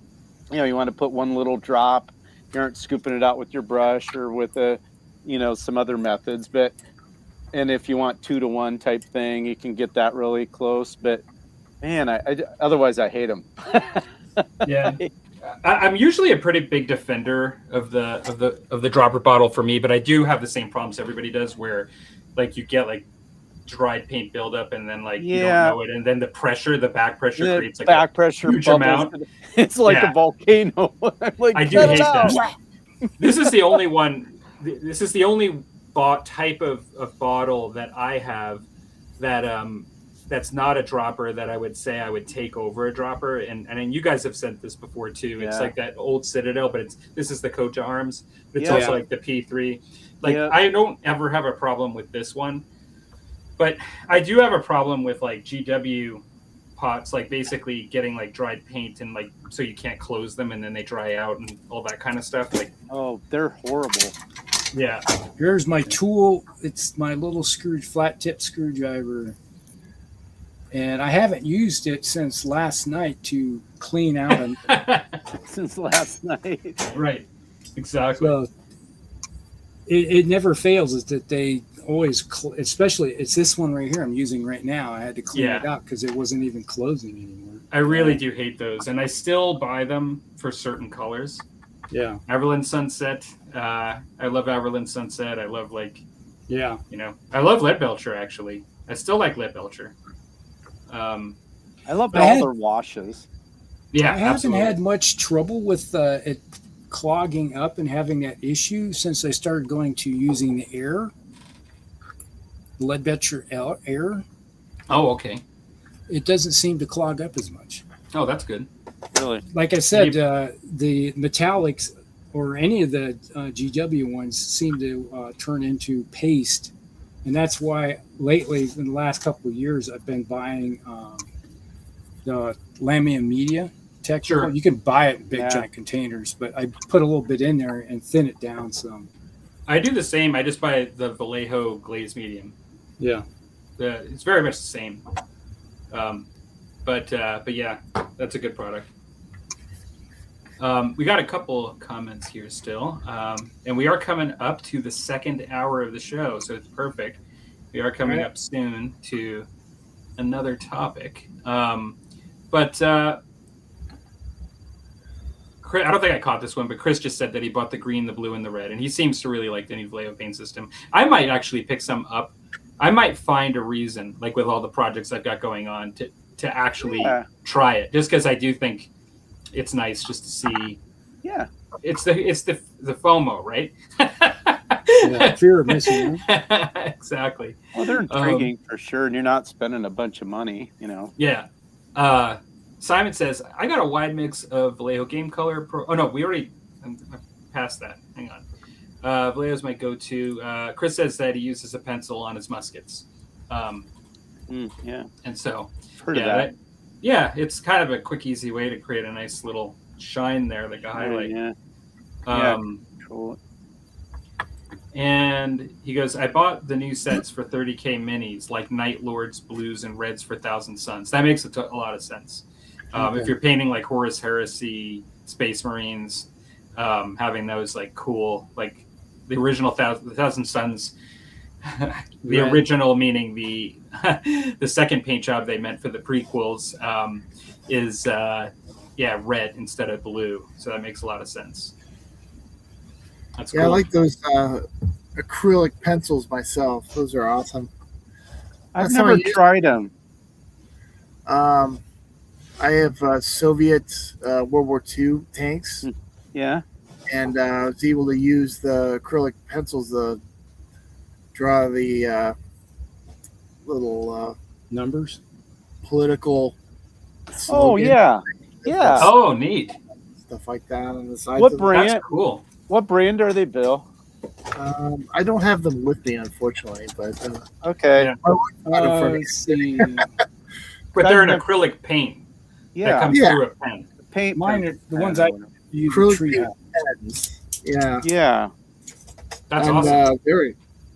you want to put one little drop. You aren't scooping it out with your brush or with some other methods, and if you want 2-to-1 type thing, you can get that really close. But man, otherwise I hate them. Yeah, I'm usually a pretty big defender of the dropper bottle for me, but I do have the same problems everybody does, where like you get like dried paint buildup, and then you don't know it, and then the back pressure creates like back pressure huge amount. It's like a volcano. I do hate that. This is the only one. This is the only type of bottle that I have that that's not a dropper that I would say I would take over a dropper. And you guys have said this before too. It's like that old Citadel, but this is the Koja Arms. But it's also like the P3. I don't ever have a problem with this one, but I do have a problem with like GW pots, like basically getting like dried paint and like so you can't close them and then they dry out and all that kind of stuff. Oh, they're horrible. Yeah. Here's my tool. It's my little flat tip screwdriver. And I haven't used it since last night to clean out. Since last night. Right. Exactly. So it never fails. Is that they always, especially it's this one right here I'm using right now. I had to clean it out because it wasn't even closing anymore. I really do hate those. And I still buy them for certain colors. Yeah. Everland Sunset. I love Everland Sunset. I love I love Lead Belcher actually. I still like Lead Belcher. I love all their washes. Yeah, I haven't had much trouble with it clogging up and having that issue since I started going to using the air, Lead Belcher air. Oh, okay. It doesn't seem to clog up as much. Oh, that's good. Really? Like I said, the metallics or any of the GW ones seem to turn into paste. And that's why lately, in the last couple of years, I've been buying the Lamium Media texture. Sure. You can buy it in big giant containers, but I put a little bit in there and thin it down some. I do the same. I just buy the Vallejo Glaze Medium. Yeah. It's very much the same. But yeah, that's a good product. We got a couple of comments here still, and we are coming up to the second hour of the show, so it's perfect. We are coming up soon to another topic, but Chris, I don't think I caught this one, but Chris just said that he bought the green, the blue, and the red, and he seems to really like the new Vallejo paint system. I might actually pick some up. I might find a reason, like with all the projects I've got going on, to actually try it, just because I do think it's nice just to see. Yeah, it's the FOMO, right? Fear of missing out. Exactly. Well, they're intriguing for sure, and you're not spending a bunch of money, Yeah. Simon says, I got a wide mix of Vallejo Game Color Pro. Oh no, we already passed that. Hang on. Vallejo's my go-to. Chris says that he uses a pencil on his muskets. Yeah. And so, heard of that. Yeah, it's kind of a quick, easy way to create a nice little shine there, like a highlight. Cool. And he goes, I bought the new sets for 30K minis, like Night Lords, Blues, and Reds for Thousand Suns. That makes a lot of sense. If you're painting like Horus Heresy, Space Marines, having those like cool, like the original Thousand Suns, the original meaning the the second paint job they meant for the prequels is red instead of blue, so that makes a lot of sense. That's cool. I like those acrylic pencils myself. Those are awesome. I've never tried them. I have Soviet World War II tanks. Yeah. And I was able to use the acrylic pencils, the draw the little Numbers. political Oh slogan, yeah. Oh, neat. stuff like that on the sides. What of it. brand? That's cool. What brand are they, Bill? I don't have them with me, unfortunately, but Okay. Yeah. Let's see. But they're an acrylic paint that Yeah. comes Yeah. through a pen. Paint. Mine are the ones I use. acrylic Tree paint house. pens. Yeah, Yeah. That's and awesome.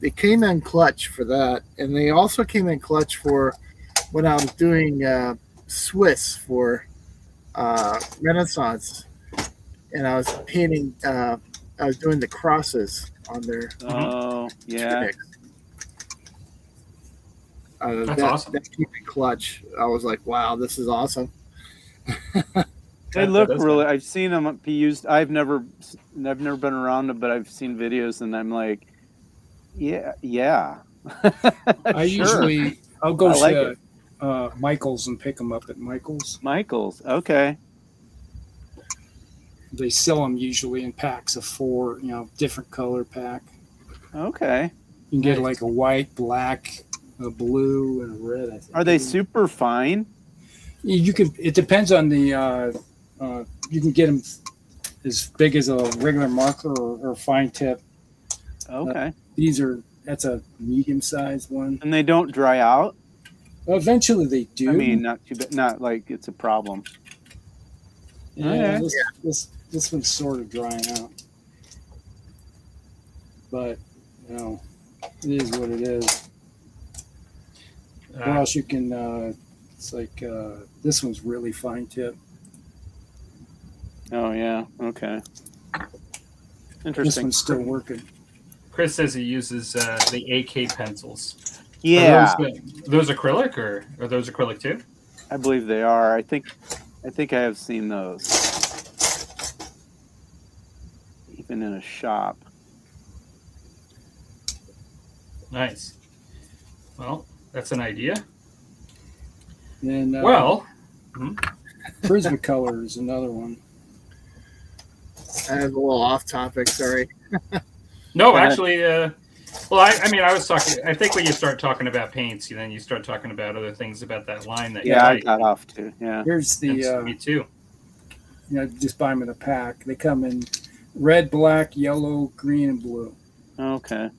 they came in clutch for that, and they also came in clutch for when I was doing Swiss for Renaissance, and I was painting. I was doing the crosses on their Oh yeah. tunics. That's awesome. That came in clutch. I was like, "Wow, this is awesome." They look really. I've seen them be used. I've never been around them, but I've seen videos, and I'm like, yeah. I I'll go I like to Michael's and pick them up at Michael's. Michael's. Okay. They sell them usually in packs of 4, different color pack. Okay. You can get Nice. like a white, black, a blue, and a red. I think. Are they super fine? You can. It depends on the. You can get them as big as a regular marker or fine tip. Okay. That's a medium sized one. And they don't dry out. Eventually they do. I mean, not too bad. Not like it's a problem. yeah, okay. this one's sort of drying out, but it is what it is. Or else you can. It's like this one's really fine tip. Oh yeah. Okay. This Interesting. one's still working. Chris says he uses the AK pencils. Yeah. Are those acrylic or are those acrylic too? I believe they are. I think I have seen those. Even in a shop. Nice. Well, that's an idea. And Prismacolor is another one. I was a little off topic. Sorry. No, actually, well, I mean, I was talking. I think when you start talking about paints, then you start talking about other things about that line that Yeah, you I like. got off too. Yeah. Here's the. Me too. Just buy them in a pack. They come in red, black, yellow, green, and blue. Okay.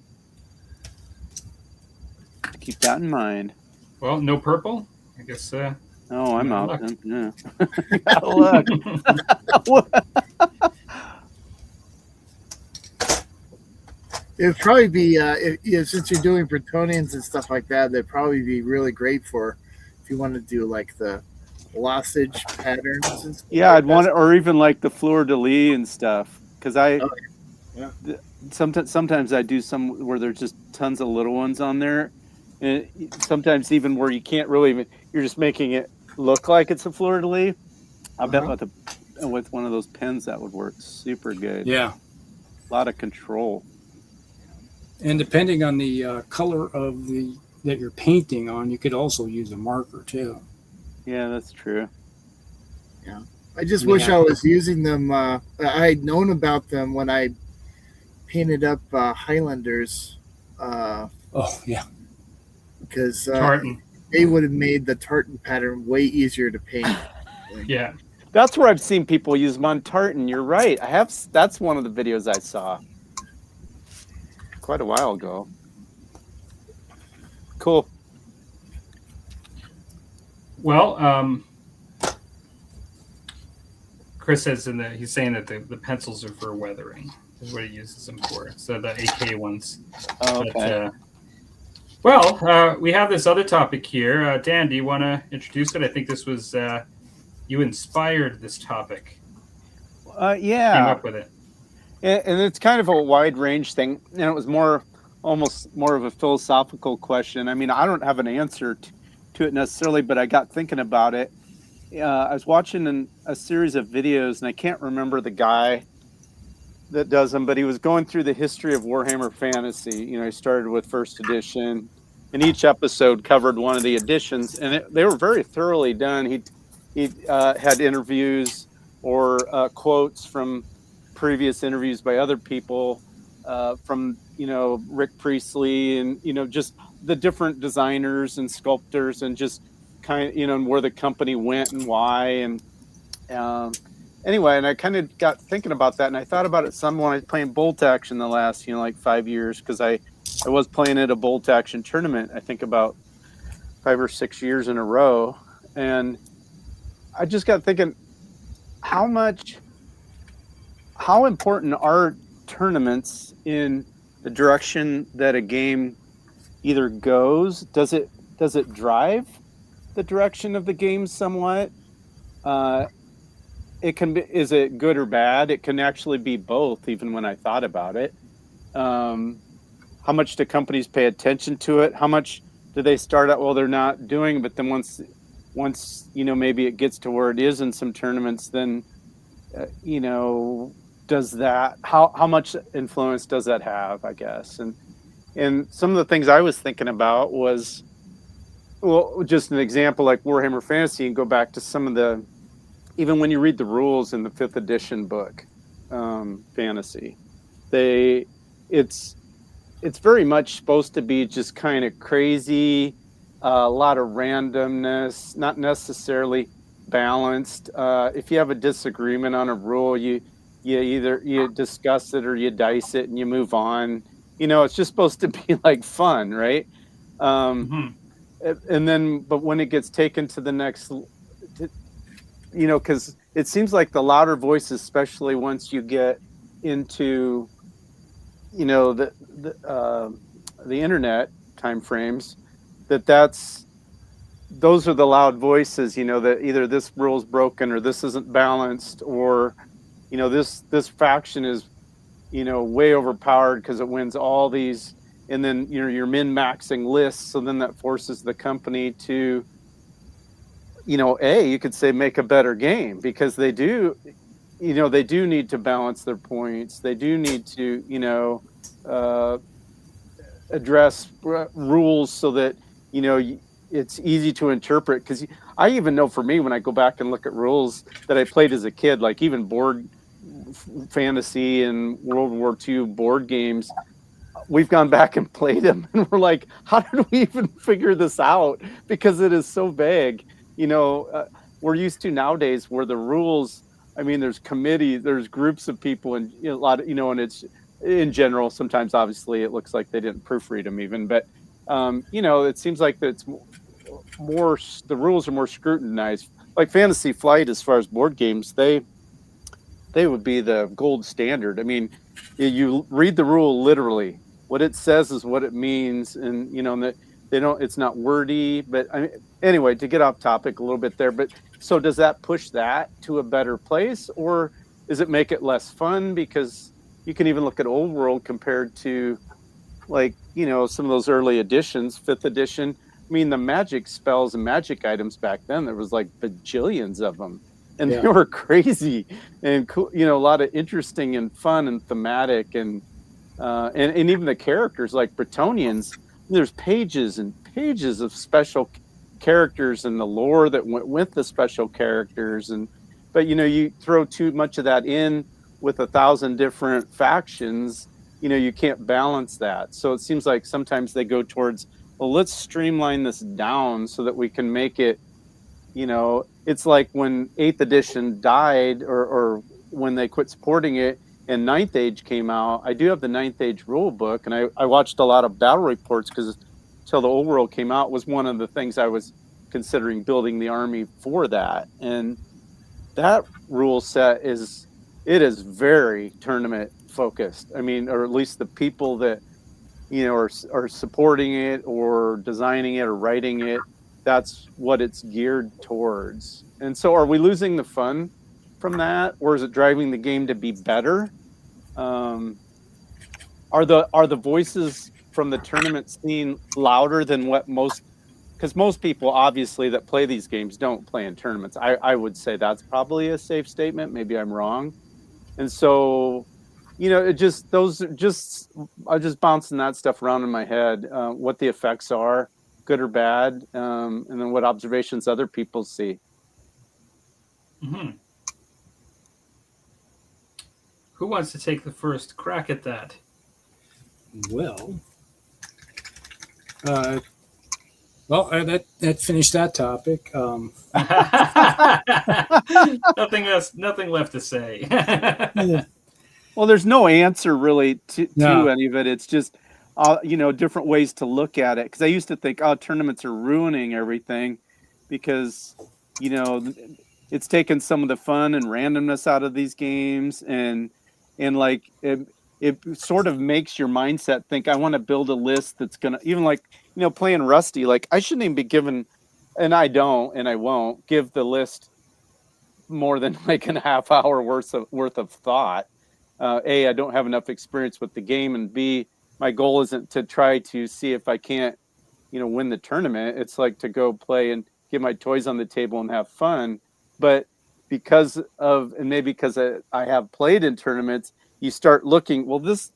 Keep that in mind. Well, no purple. I guess. Oh, I'm Gotta out. look. Then. Yeah. Gotta look. It'd probably be since you're doing Bretonians and stuff like that, they'd probably be really great for if you want to do like the lossage patterns. And stuff Yeah, like I'd want it, or even like the fleur de lis and stuff. Because sometimes I do some where there's just tons of little ones on there, and sometimes even where you can't really even, you're just making it look like it's a fleur de lis. I bet with one of those pens that would work super good. Yeah. A lot of control. And depending on the color of that you're painting on, you could also use a marker too. Yeah, that's true. I just wish I was using them. I had known about them when I painted up Highlanders. Oh yeah. Because Tartan. they would have made the tartan pattern way easier to paint. Yeah. That's where I've seen people use Montartan. You're right. That's one of the videos I saw quite a while ago. Cool. Well, Chris says he's saying that the pencils are for weathering. Is what he uses them for. So the AK ones. Oh, okay. But, we have this other topic here. Dan, do you want to introduce it? I think this was you inspired this topic. Yeah. Came up with it. And it's kind of a wide range thing. And it was almost more of a philosophical question. I mean, I don't have an answer to it necessarily, but I got thinking about it. I was watching a series of videos, and I can't remember the guy that does them, but he was going through the history of Warhammer Fantasy. He started with first edition, and each episode covered one of the editions, and they were very thoroughly done. He had interviews or quotes from previous interviews by other people from Rick Priestley and just the different designers and sculptors and just kind of and where the company went and why and anyway, and I kind of got thinking about that, and I thought about it some when I was playing bolt action the last like 5 years, because I was playing at a bolt action tournament I think about 5 or 6 years in a row, and I just got thinking how important are tournaments in the direction that a game either goes. Does it drive the direction of the game somewhat? It can be, is it good or bad? It can actually be both, even when I thought about it. How much do companies pay attention to it? How much do they start out, well, they're not doing, but then once maybe it gets to where it is in some tournaments, then does that, how much influence does that have, I guess? And some of the things I was thinking about was, well, just an example like Warhammer Fantasy, and go back to some of the, even when you read the rules in the 5th edition book, Fantasy, it's very much supposed to be just kind of crazy, a lot of randomness, not necessarily balanced. If you have a disagreement on a rule, you either discuss it or you dice it and you move on. It's just supposed to be like fun, right? And then, but when it gets taken to the next, because it seems like the louder voices, especially once you get into, the internet time frames, those are the loud voices, that either this rule's broken or this isn't balanced, or, this faction is, way overpowered because it wins all these, and then, you're min-maxing lists. So then that forces the company to, you could say make a better game, because they do need to balance their points. They do need to, address rules so that, it's easy to interpret. Because I even know for me, when I go back and look at rules that I played as a kid, like even board fantasy and World War II board games, we've gone back and played them and we're like, how did we even figure this out? Because it is so vague. We're used to nowadays where the rules, I mean, there's committees, there's groups of people, and a lot of, and it's in general, sometimes obviously it looks like they didn't proofread them even, but it seems like it's more, the rules are more scrutinized. Like Fantasy Flight, as far as board games, they would be the gold standard. I mean, you read the rule literally. What it says is what it means, and that they don't. It's not wordy. But I mean, anyway, to get off topic a little bit there. But so does that push that to a better place, or does it make it less fun? Because you can even look at Old World compared to, like, some of those early editions, 5th edition. I mean, the magic spells and magic items back then, there was like bajillions of them. And they were crazy and cool, a lot of interesting and fun and thematic, and even the characters like Bretonians. There's pages and pages of special characters and the lore that went with the special characters. But you throw too much of that in with 1,000 different factions, you can't balance that. So it seems like sometimes they go towards, well, let's streamline this down so that we can make it. It's like when 8th edition died, or when they quit supporting it and 9th Age came out. I do have the 9th Age rule book, and I watched a lot of battle reports, because until the Old World came out was one of the things I was considering building the army for that. And that rule set is very tournament focused. I mean, or at least the people that, are supporting it or designing it or writing it, that's what it's geared towards. And so are we losing the fun from that, or is it driving the game to be better? Are the voices from the tournament scene louder than what because most people obviously that play these games don't play in tournaments. I would say that's probably a safe statement. Maybe I'm wrong. And so, I'm just bouncing that stuff around in my head, what the effects are, good or bad, and then what observations other people see. Mm-hmm. Who wants to take the first crack at that? Well, uh, that finished that topic. Nothing left to say. Well, there's no answer really to No. any of it. It's just, different ways to look at it. Because I used to think, oh, tournaments are ruining everything because, it's taken some of the fun and randomness out of these games, and like it sort of makes your mindset think, I want to build a list that's gonna, even like playing Rusty. Like I shouldn't even be given, and I don't, and I won't give the list more than like a half hour worth of thought. A, I don't have enough experience with the game, and B, my goal isn't to try to see if I can't, win the tournament. It's like to go play and get my toys on the table and have fun. But because I have played in tournaments, you start looking, well, this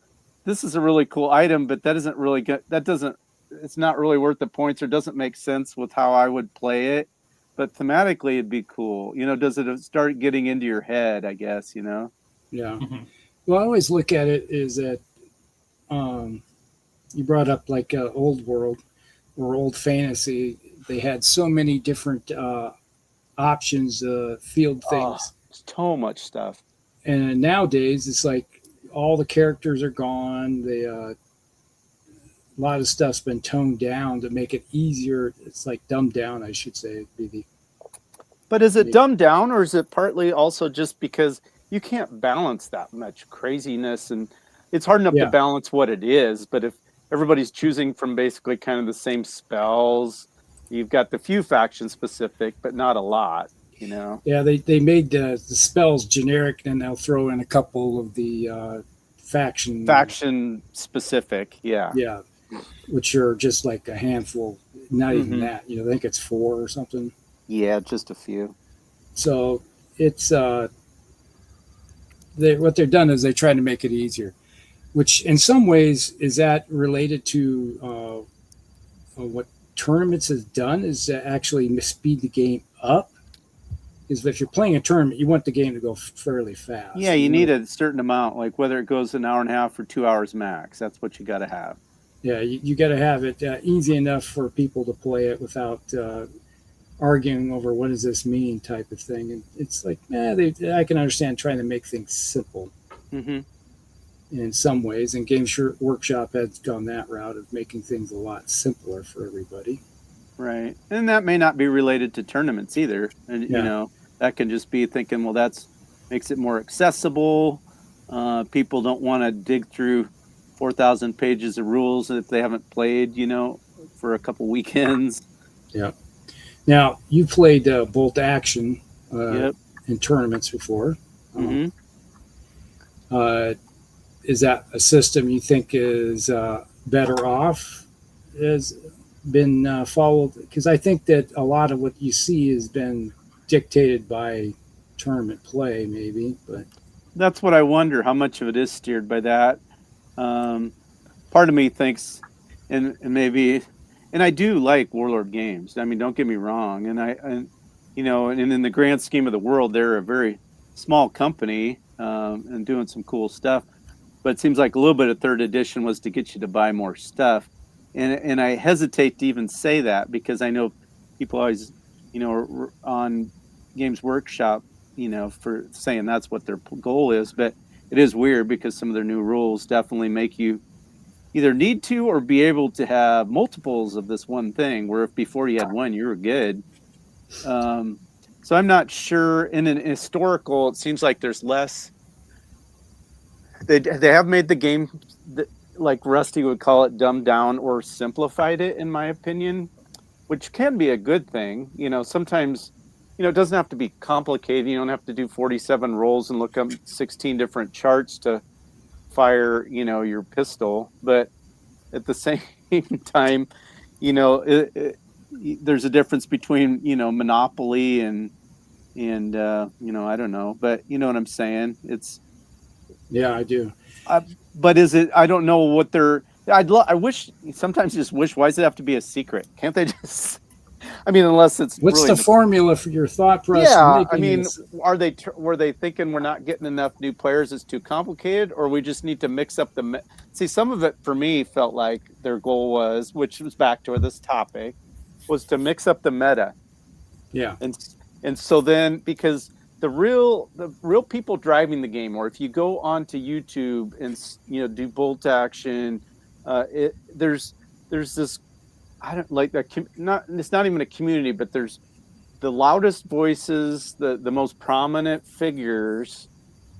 is a really cool item, but that isn't really good. It's not really worth the points, or doesn't make sense with how I would play it. But thematically, it'd be cool. Does it start getting into your head, I guess, Yeah. Mhm. Well, I always look at it is that you brought up like old world or old fantasy. They had so many different options, field Oh, things, so much stuff. and nowadays it's like all the characters are gone. A lot of stuff's been toned down to make it easier. It's like dumbed down, I should say. But is it dumbed down, or is it partly also just because you can't balance that much craziness, and it's hard enough to balance what it is? But if everybody's choosing from basically kind of the same spells, you've got the few faction specific, but not a lot, Yeah, they made the spells generic, and they'll throw in a couple of the faction specific. Yeah, which are just like a handful. Not even that. I think it's 4 or something. Yeah, just a few. So it's what they've done is they try to make it easier, which in some ways is that related to what tournaments has done is to actually speed the game up. Is if you're playing a tournament, you want the game to go fairly fast. Yeah, you need a certain amount, like whether it goes an hour and a half or 2 hours max. That's what you got to have. Yeah, you got to have it easy enough for people to play it without arguing over what does this mean type of thing. And it's like, I can understand trying to make things simple in some ways. And Games Workshop has gone that route of making things a lot simpler for everybody. Right. And that may not be related to tournaments either. And, that can just be thinking, well, that's makes it more accessible. People don't want to dig through 4,000 pages of rules if they haven't played, for a couple weekends. Yeah. Now, you played Bolt Action in tournaments before. Is that a system you think is better off? Has been followed? Because I think that a lot of what you see has been dictated by tournament play, maybe. But that's what I wonder. How much of it is steered by that? Part of me thinks, and maybe. And I do like Warlord Games. I mean, don't get me wrong. And in the grand scheme of the world, they're a very small company and doing some cool stuff. But it seems like a little bit of third edition was to get you to buy more stuff. And I hesitate to even say that because I know people always, are on Games Workshop, for saying that's what their goal is. But it is weird because some of their new rules definitely make you either need to or be able to have multiples of this one thing, where if before you had one, you were good. So I'm not sure. In an historical, it seems like there's less. They have made the game, like Rusty would call it, dumbed down or simplified it, in my opinion, which can be a good thing. Sometimes, it doesn't have to be complicated. You don't have to do 47 rolls and look up 16 different charts to fire, your pistol. But at the same time, there's a difference between, Monopoly and I don't know, but you know what I'm saying? yeah, I do. But is it? I don't know what they're. I wish sometimes just wish. Why does it have to be a secret? Can't they just? I mean, unless it's What's really the formula for your thought process? yeah. making I mean, this? were they thinking we're not getting enough new players? It's too complicated, or we just need to mix up the. See, some of it for me felt like their goal was, which was back to this topic, was to mix up the meta. Yeah. And so then because the real people driving the game, or if you go onto YouTube and do bolt action, there's this, I don't like that, not, it's not even a community, but there's the loudest voices, the most prominent figures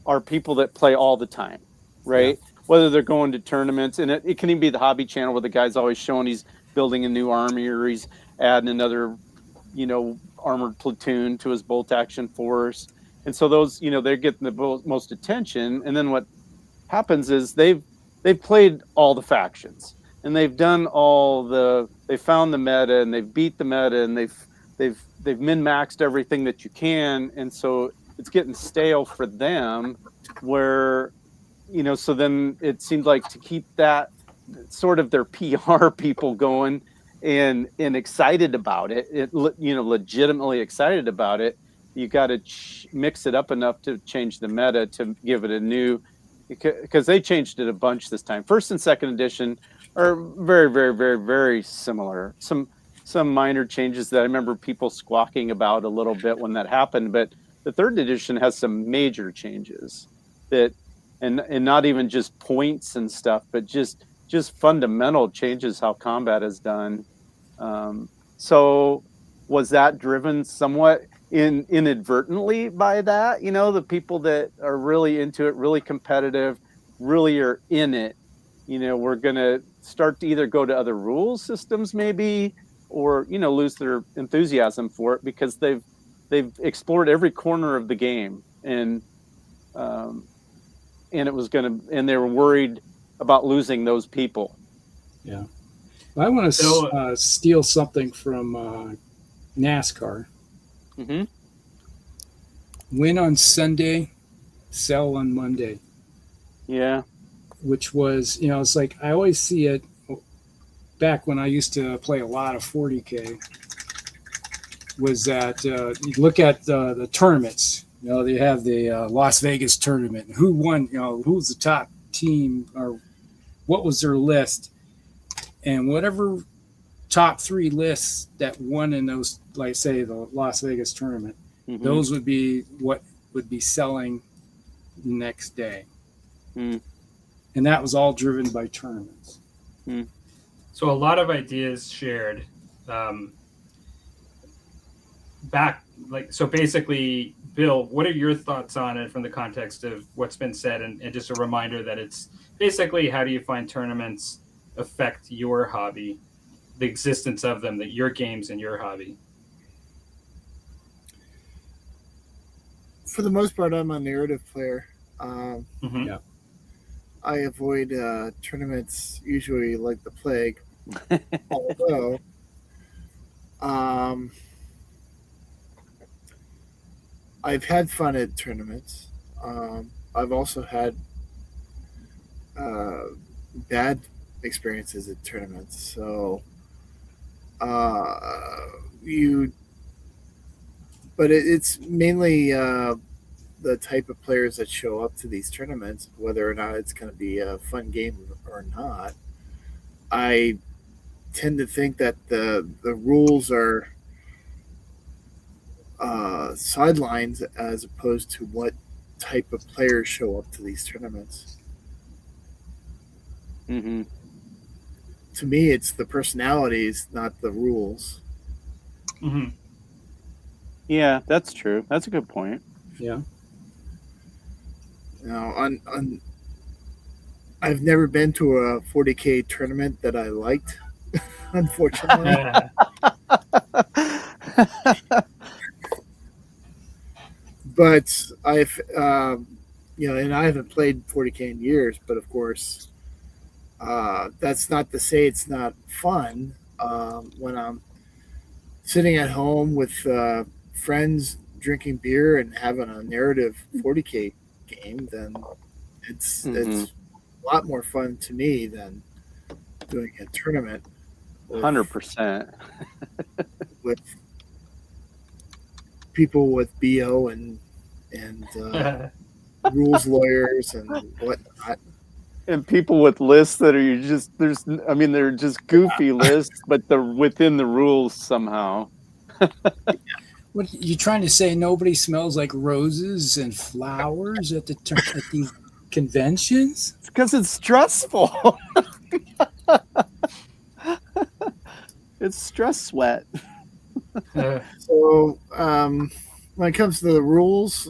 are people that play all the time, right? Yeah. Whether they're going to tournaments, and it can even be the hobby channel where the guy's always showing he's building a new army, or he's adding another, armored platoon to his bolt action force. And so those, they're getting the most attention. And then what happens is they've played all the factions, and they've done they found the meta, and they've beat the meta, and they've min-maxed everything that you can. And so it's getting stale for them, where, so then it seemed like to keep that sort of their PR people going and excited about it, legitimately excited about it, you got to mix it up enough to change the meta to give it a new, because they changed it a bunch this time. First and second edition are very, very, very, very similar. Some minor changes that I remember people squawking about a little bit when that happened, but the third edition has some major changes that, and not even just points and stuff, but just fundamental changes how combat is done. So was that driven somewhat inadvertently by that? The people that are really into it, really competitive, really are in it, we're going to start to either go to other rules systems maybe, or, lose their enthusiasm for it because they've explored every corner of the game, and it was and they were worried about losing those people. Yeah. I want to steal something from NASCAR. Mm-hmm. Win on Sunday, sell on Monday. Yeah. Which was, it's like I always see it back when I used to play a lot of 40K, was that you look at the tournaments. They have the Las Vegas tournament. Who won? Who's the top team, or what was their list? And whatever top 3 lists that won in those, like say the Las Vegas tournament, mm-hmm. those would be what would be selling the next day. Mm. And that was all driven by tournaments. Mm. So a lot of ideas shared. So basically, Bill, what are your thoughts on it from the context of what's been said, and just a reminder that it's basically, how do you find tournaments affect your hobby, the existence of them, your games and your hobby? For the most part, I'm a narrative player. Mm-hmm. Yeah. I avoid tournaments usually like the plague. Although, I've had fun at tournaments. I've also had bad experiences at tournaments. So, but it's mainly the type of players that show up to these tournaments, whether or not it's going to be a fun game or not. I tend to think that the rules are sidelines as opposed to what type of players show up to these tournaments. Mm-hmm. To me, it's the personalities, not the rules. Mm-hmm. Yeah, that's true. That's a good point. Yeah. Now, I've never been to a 40K tournament that I liked, unfortunately. But I've, and I haven't played 40K in years, but of course, that's not to say it's not fun. When I'm sitting at home with friends drinking beer and having a narrative 40K game, then it's a lot more fun to me than doing a tournament. 100%. with people with BO and rules lawyers and whatnot. And people with lists that are they're just goofy lists, but they're within the rules somehow. What you trying to say? Nobody smells like roses and flowers at at these conventions? It's because it's stressful. It's stress sweat. So when it comes to the rules,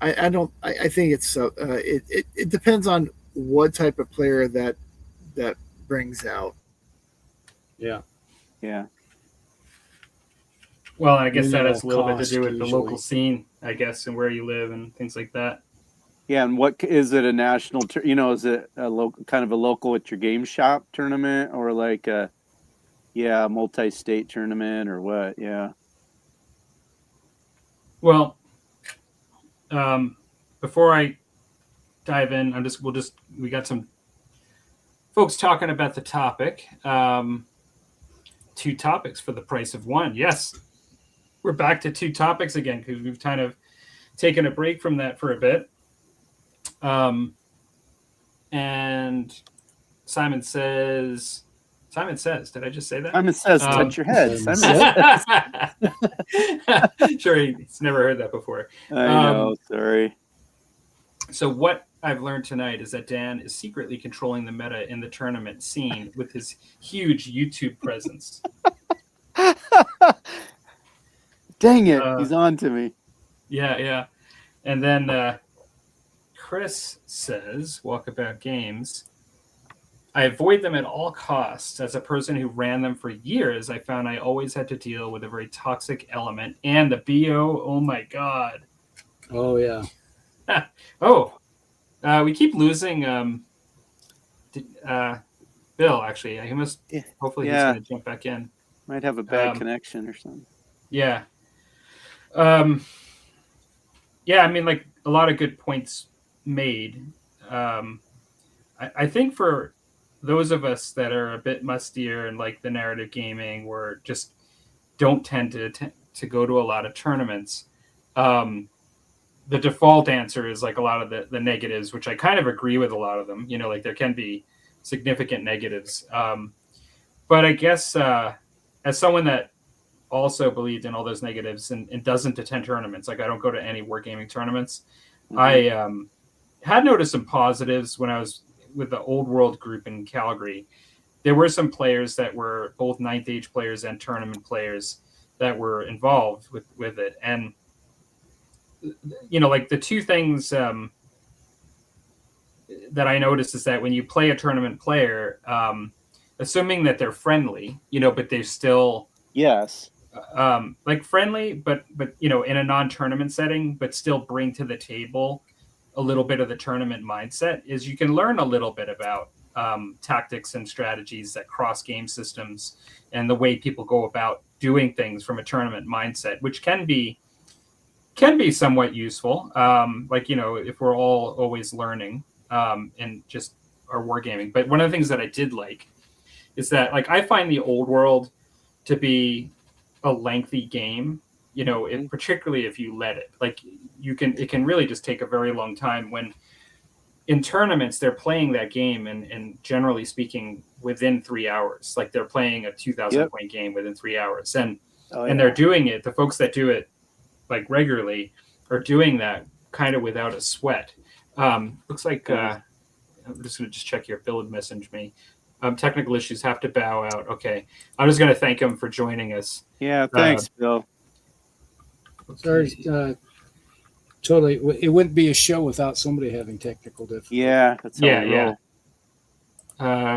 I don't. I think it's it depends on what type of player that brings out. Yeah. Yeah. Well, I guess that Minimal has a little bit to cost do with the usually. local scene, I guess, and where you live and things like that. Yeah, and what is it? A national? Is it a local, kind of a local at your game shop tournament, or like a multi-state tournament, or what? Yeah. Well, before I dive in, we got some folks talking about the topic. 2 topics for the price of 1. Yes, we're back to 2 topics again because we've kind of taken a break from that for a bit. And Simon says, did I just say that? Simon says, touch your head. Sure, he's never heard that before. I know, sorry. So what I've learned tonight is that Dan is secretly controlling the meta in the tournament scene with his huge YouTube presence. Dang it, he's on to me. Yeah. And then Chris says, Walkabout Games, I avoid them at all costs. As a person who ran them for years, I found I always had to deal with a very toxic element and the BO. Oh my God. Oh yeah. We keep losing Bill, actually. He must, hopefully he's going to jump back in. Might have a bad connection or something. Yeah. I mean, like, a lot of good points made. I think for those of us that are a bit mustier and like the narrative gaming, or just don't tend to go to a lot of tournaments, the default answer is like a lot of the negatives, which I kind of agree with a lot of them. Like there can be significant negatives. But I guess as someone that also believed in all those negatives and doesn't attend tournaments, like I don't go to any wargaming tournaments, I had noticed some positives when I was with the Old World group in Calgary. There were some players that were both 9th Age players and tournament players that were involved with it. And like the 2 things that I noticed is that when you play a tournament player, assuming that they're friendly, but they're still like friendly, but in a non-tournament setting, but still bring to the table a little bit of the tournament mindset, is you can learn a little bit about tactics and strategies that cross game systems and the way people go about doing things from a tournament mindset, which can be somewhat useful. Like, if we're all always learning and just our wargaming. But one of the things that I did like is that, like, I find the Old World to be a lengthy game, particularly if you let it. Like, it can really just take a very long time when in tournaments they're playing that game and generally speaking within 3 hours. Like they're playing a 2,000 point game within 3 hours. And they're doing it, the folks that do it like regularly are doing that kind of without a sweat. Looks like I'm just going to check here. Bill had messaged me. Technical issues, have to bow out. Okay. I'm just going to thank him for joining us. Yeah, thanks, Bill. Sorry, totally. It wouldn't be a show without somebody having technical difficulties. Yeah, that's how we roll.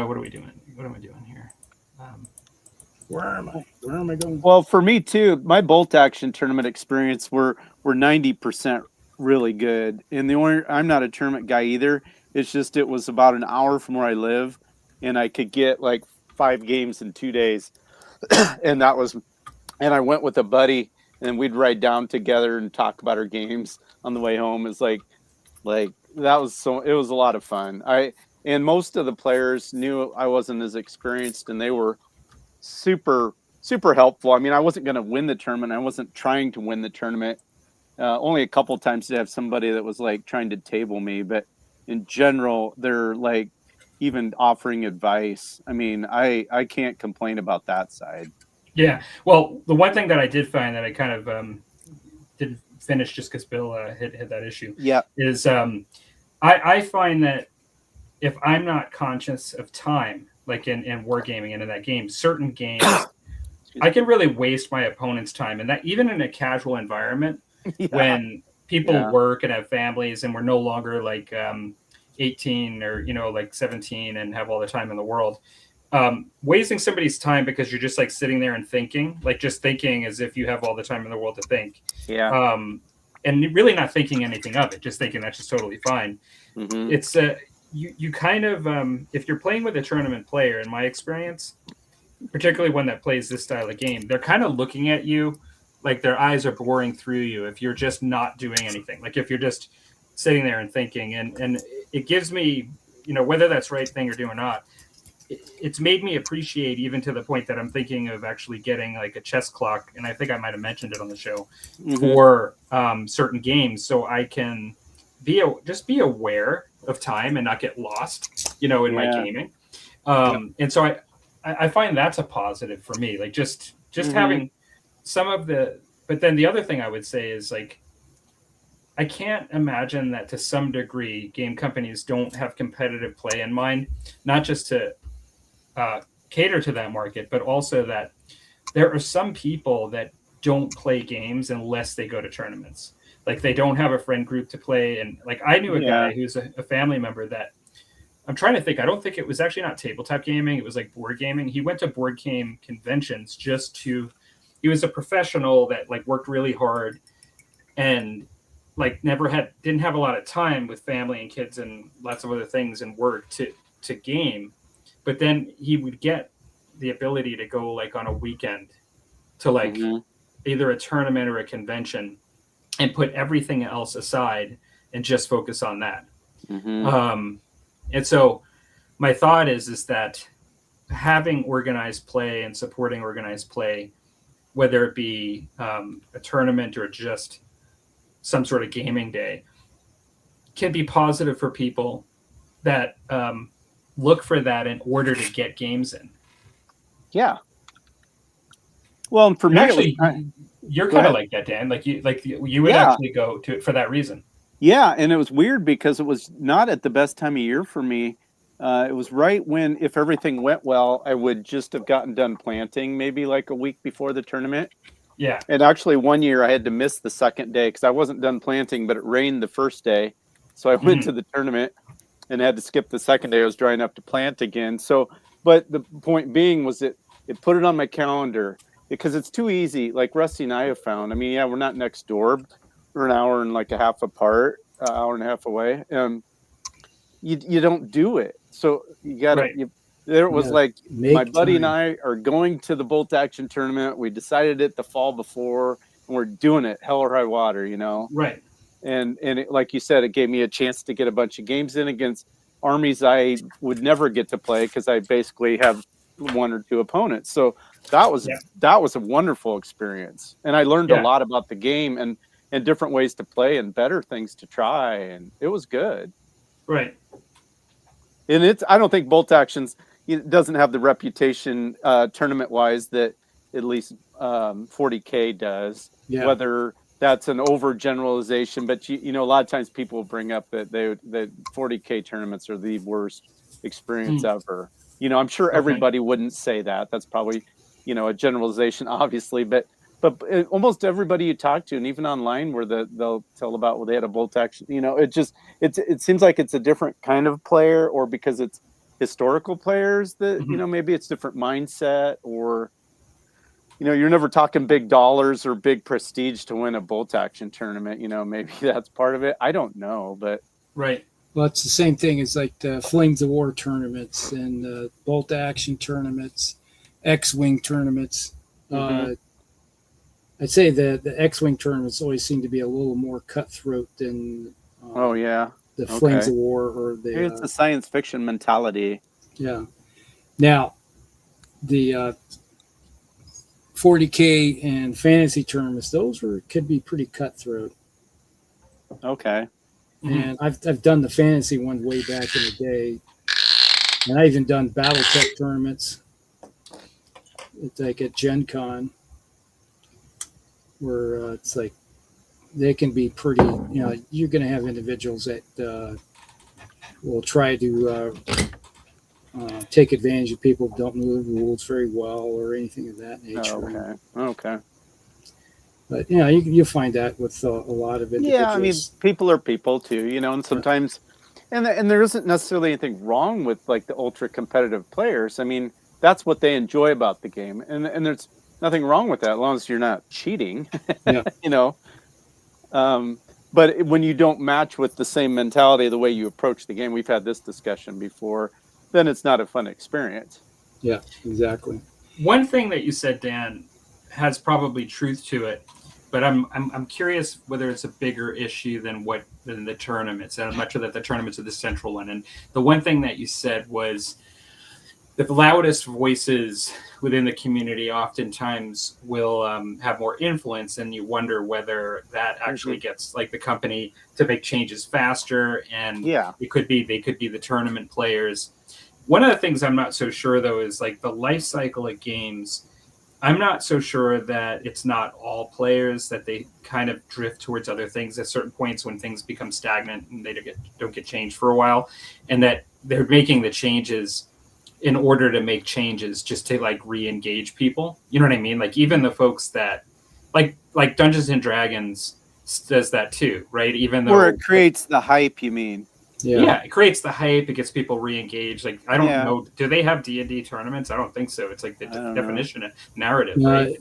What are we doing? What am I doing here? Where am I going? Well, for me too, my bolt action tournament experience were 90% really good. And I'm not a tournament guy either. It's just it was about an hour from where I live, and I could get like 5 games in 2 days. And I went with a buddy, and we'd ride down together and talk about our games on the way home. It's like it was a lot of fun. And most of the players knew I wasn't as experienced, and they were super, super helpful. I mean, I wasn't going to win the tournament. I wasn't trying to win the tournament. Only a couple times did I have somebody that was like trying to table me, but in general, they're like even offering advice. I mean, I can't complain about that side. Yeah. Well, the one thing that I did find that I kind of didn't finish just because Bill hit that issue. Yeah. Is I find that if I'm not conscious of time, like in wargaming and in that game, certain games, I can really waste my opponent's time, and that even in a casual environment, when people work and have families, and we're no longer like 18 or like 17 and have all the time in the world. Wasting somebody's time because you're just like sitting there and thinking, like just thinking as if you have all the time in the world to think. Yeah. And really not thinking anything of it, just thinking that's just totally fine. Mm-hmm. It's you kind of if you're playing with a tournament player, in my experience, particularly one that plays this style of game, they're kind of looking at you like their eyes are boring through you if you're just not doing anything. Like if you're just sitting there and thinking, and it gives me, whether that's right thing or do or not, it's made me appreciate, even to the point that I'm thinking of actually getting like a chess clock, and I think I might have mentioned it on the show, for certain games, so I can just be aware of time and not get lost, in my gaming. And so I find that's a positive for me, like just having some of the. But then the other thing I would say is, like, I can't imagine that to some degree game companies don't have competitive play in mind, not just to cater to that market, but also that there are some people that don't play games unless they go to tournaments. Like they don't have a friend group to play. And like I knew a guy who's a family member that, I'm trying to think, I don't think it was actually not tabletop gaming, it was like board gaming. He went to board game conventions he was a professional that like worked really hard and like didn't have a lot of time with family and kids and lots of other things and work to game. But then he would get the ability to go like on a weekend to like either a tournament or a convention and put everything else aside and just focus on that. And so my thought is that having organized play and supporting organized play, whether it be a tournament or just some sort of gaming day, can be positive for people that look for that in order to get games in. Yeah. Well, and for me, actually, you're kind of like that, Dan. Like you would actually go to it for that reason. Yeah, and it was weird because it was not at the best time of year for me. It was right when, if everything went well, I would just have gotten done planting maybe like a week before the tournament. Yeah. And actually one year I had to miss the second day because I wasn't done planting, but it rained the first day. So I went to the tournament and had to skip the second day. I was dry enough to plant again. So, but the point being was that it put it on my calendar because it's too easy. Like Rusty and I have found, I mean, yeah, we're not next door. We're an hour and like a half apart, hour and a half away. You don't do it. So you got to, there was like my buddy and I are going to the bolt action tournament. We decided it the fall before and we're doing it hell or high water, Right. And it, like you said, it gave me a chance to get a bunch of games in against armies I would never get to play because I basically have one or two opponents. So that was a wonderful experience. And I learned a lot about the game and different ways to play and better things to try. And it was good. Right. And I don't think bolt actions, it doesn't have the reputation tournament wise that at least 40K does, whether that's an overgeneralization, but a lot of times people bring up that that 40K tournaments are the worst experience ever. I'm sure everybody wouldn't say that. That's probably, a generalization, obviously, but almost everybody you talk to, and even online where they'll tell about they had a bolt action, it seems like it's a different kind of player, or because it's historical players that, maybe it's different mindset, or, you're never talking big dollars or big prestige to win a bolt action tournament. Maybe that's part of it. I don't know, but. Right. Well, it's the same thing as like the Flames of War tournaments and bolt action tournaments, X-Wing tournaments. I'd say the X-Wing tournaments always seem to be a little more cutthroat than the Flames of War or the. It's a science fiction mentality. Yeah. Now, the 40K and fantasy tournaments, those could be pretty cutthroat. Okay. And I've done the fantasy one way back in the day, and I even done BattleTech tournaments. It's like at Gen Con, where it's like they can be pretty. You're going to have individuals that will try to take advantage of people who don't know the rules very well or anything of that nature. Okay. But you'll find that with a lot of individuals. Yeah, I mean, people are people too, and sometimes, and there isn't necessarily anything wrong with like the ultra competitive players. I mean, that's what they enjoy about the game, and there's nothing wrong with that as long as you're not cheating. Yeah. But when you don't match with the same mentality, the way you approach the game, we've had this discussion before, then it's not a fun experience. Yeah, exactly. One thing that you said, Dan, has probably truth to it, but I'm curious whether it's a bigger issue than the tournaments, and I'm not sure that the tournaments are the central one. And the one thing that you said was that the loudest voices within the community oftentimes will have more influence, and you wonder whether that actually gets like the company to make changes faster. And they could be the tournament players. One of the things I'm not so sure though is like the life cycle of games. I'm not so sure that it's not all players, that they kind of drift towards other things at certain points when things become stagnant and they don't get changed for a while, and that they're making the changes in order to make changes just to like re-engage people. You know what I mean? Like even the folks that like Dungeons and Dragons does that too, right? Even though or it creates the hype, you mean? Yeah, it creates the hype. It gets people re-engaged. Like I don't know, do they have D&D tournaments? I don't think so. It's like the definition of narrative, right?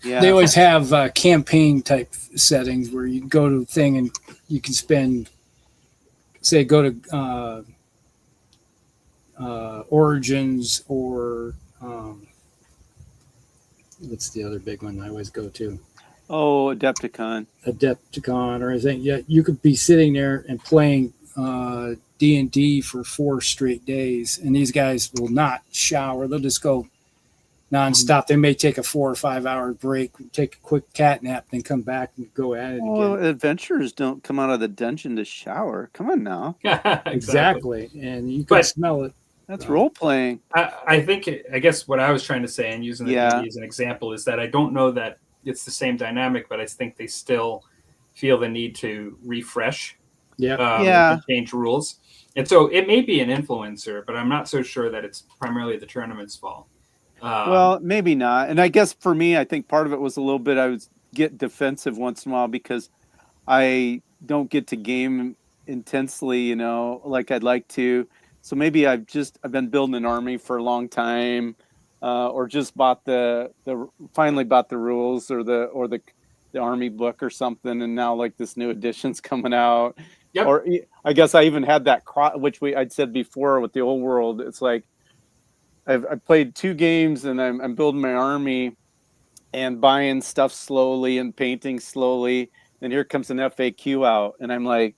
They always have campaign type settings where you go to a thing and you can spend, say, go to Origins or what's the other big one I always go to? Oh, Adepticon, or anything. Yeah, you could be sitting there and playing D&D for 4 straight days, and these guys will not shower. They'll just go nonstop. They may take a 4 or 5 hour break, take a quick cat nap, then come back and go at it again. Adventurers don't come out of the dungeon to shower. Come on now. Exactly. And you can smell it. That's role playing. I guess what I was trying to say, and using the D&D as an example, is that I don't know that it's the same dynamic, but I think they still feel the need to refresh. And change rules. And so it may be an influencer, but I'm not so sure that it's primarily the tournament's fault. Well, maybe not. And I guess for me, I think part of it was a little bit, I would get defensive once in a while because I don't get to game intensely, like I'd like to. So maybe I've been building an army for a long time, or just finally bought the rules or the army book or something, and now like this new edition's coming out. Yep. Or I guess I even had that which I'd said before with the old world. It's like I've played 2 games and I'm building my army and buying stuff slowly and painting slowly. And here comes an FAQ out, and I'm like,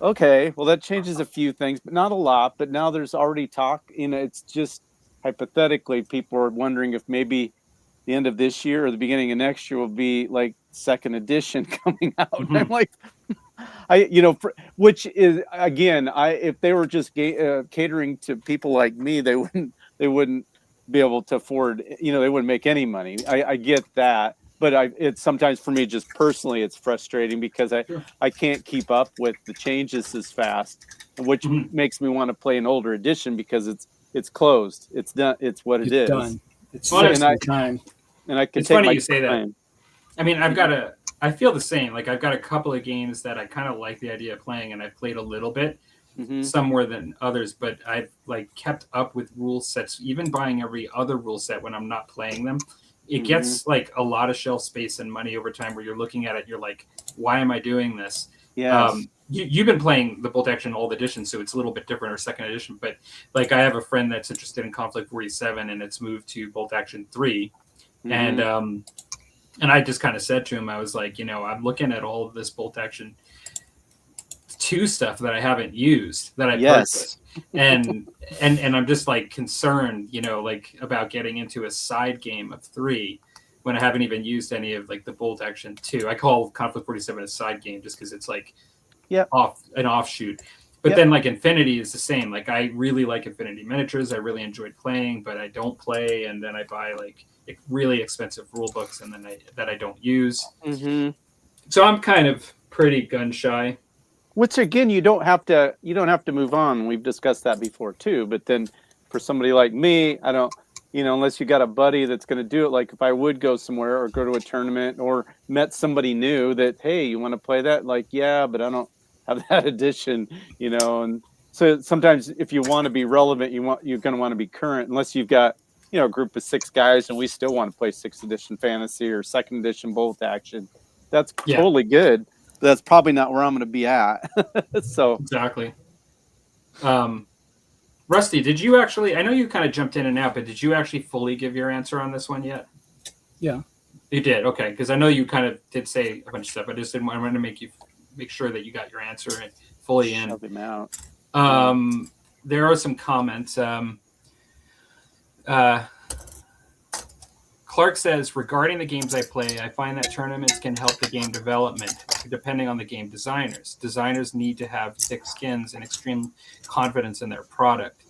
okay, well that changes a few things, but not a lot. But now there's already talk. It's just hypothetically people are wondering if maybe the end of this year or the beginning of next year will be like 2nd edition coming out. Mm-hmm. I'm like, which is again, if they were just catering to people like me, they wouldn't be able to afford. They wouldn't make any money. I get that, but it's sometimes for me just personally, it's frustrating because I can't keep up with the changes as fast, which makes me want to play an older edition because it's closed. It's done. It's what it is. Done. It's time. And I can it's take funny my you say time. That. I mean, I feel the same. Like I've got a couple of games that I kind of like the idea of playing, and I've played a little bit, some more than others. But I've like kept up with rule sets, even buying every other rule set when I'm not playing them. It gets like a lot of shelf space and money over time. Where you're looking at it, you're like, why am I doing this? Yes. You've been playing the Bolt Action Old Edition, so it's a little bit different, or 2nd edition. But like I have a friend that's interested in Conflict 47, and it's moved to Bolt Action 3, and I just kind of said to him, I was like, I'm looking at all of this Bolt Action 2 stuff that I haven't used, that I purchased. And I'm just like concerned, like about getting into a side game of 3. when I haven't even used any of like the bolt action 2. I call Conflict 47 a side game just because it's like an offshoot. But then like Infinity is the same. Like I really like Infinity Miniatures. I really enjoyed playing, but I don't play, and then I buy like really expensive rule books and then I don't use. Mm-hmm. So I'm kind of pretty gun shy. Which again, you don't have to move on. We've discussed that before too. But then for somebody like me, I don't, unless you got a buddy that's going to do it. Like if I would go somewhere or go to a tournament or met somebody new that, hey, you want to play that? Like, yeah, but I don't have that edition, and so sometimes if you want to be relevant, you're going to want to be current, unless you've got, a group of 6 guys and we still want to play 6th edition fantasy or 2nd edition bolt action. That's totally good. But that's probably not where I'm going to be at. So exactly. Rusty, did you actually, I know you kind of jumped in and out, but did you actually fully give your answer on this one yet? Yeah. You did. Okay. Because I know you kind of did say a bunch of stuff. I just didn't want to make sure that you got your answer fully in. Shove him out. There are some comments. Clark says, regarding the games I play, I find that tournaments can help the game development, depending on the game designers. Designers need to have thick skins and extreme confidence in their product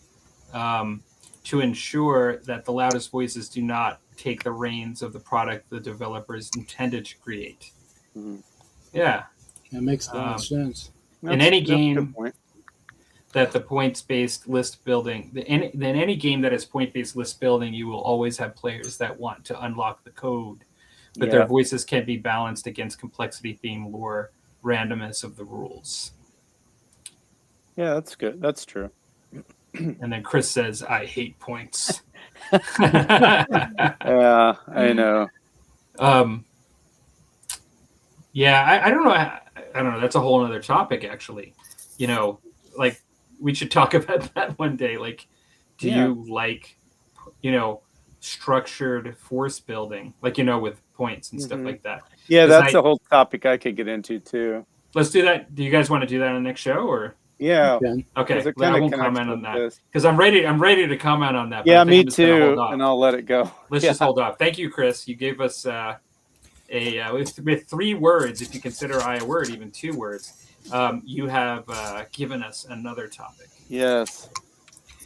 to ensure that the loudest voices do not take the reins of the product the developers intended to create. Mm-hmm. Yeah. That makes a lot of sense. In any game that the points-based list building, in any game that is point-based list building, you will always have players that want to unlock the code, but their voices can be balanced against complexity, theme, lore, randomness of the rules. Yeah, that's good. That's true. And then Chris says, I hate points. Yeah, I know. Yeah, I don't know. I don't know. That's a whole other topic, actually. Like, we should talk about that one day. Like, do you like, structured force building, like, with points and stuff like that? Yeah, that's a whole topic I could get into too. Let's do that. Do you guys want to do that on the next show, or? Yeah. Okay. I won't comment on that because I'm ready to comment on that. Yeah, me too. And I'll let it go. Let's just hold off. Thank you, Chris. You gave us with 3 words, if you consider I a word, even 2 words. You have given us another topic. Yes.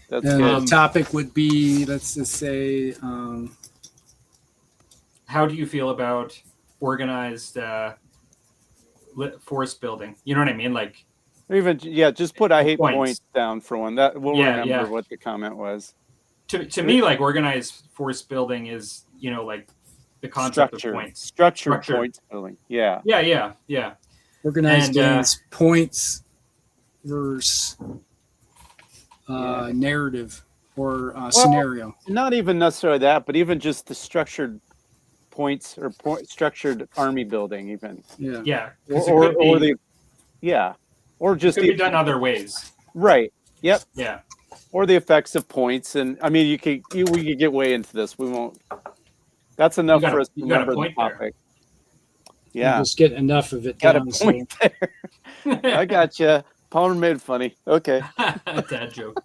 That's good. The topic would be, let's just say, how do you feel about organized force building? You know what I mean? Like, or even just put I hate points down for one. That we'll remember what the comment was. To me, like, organized force building is, like, the concept of points. Structured points building. Yeah. Yeah. Organized games, points versus narrative or scenario. Not even necessarily that, but even just the structured points or structured army building, even. Yeah. Or just it could be done other ways. Right. Yep. Yeah. Or the effects of points, and I mean, we could get way into this. We won't. That's enough for us to remember the topic. Yeah, just get enough of it. Got a point there. I got you. Palmer made it funny. Okay. Dad joke.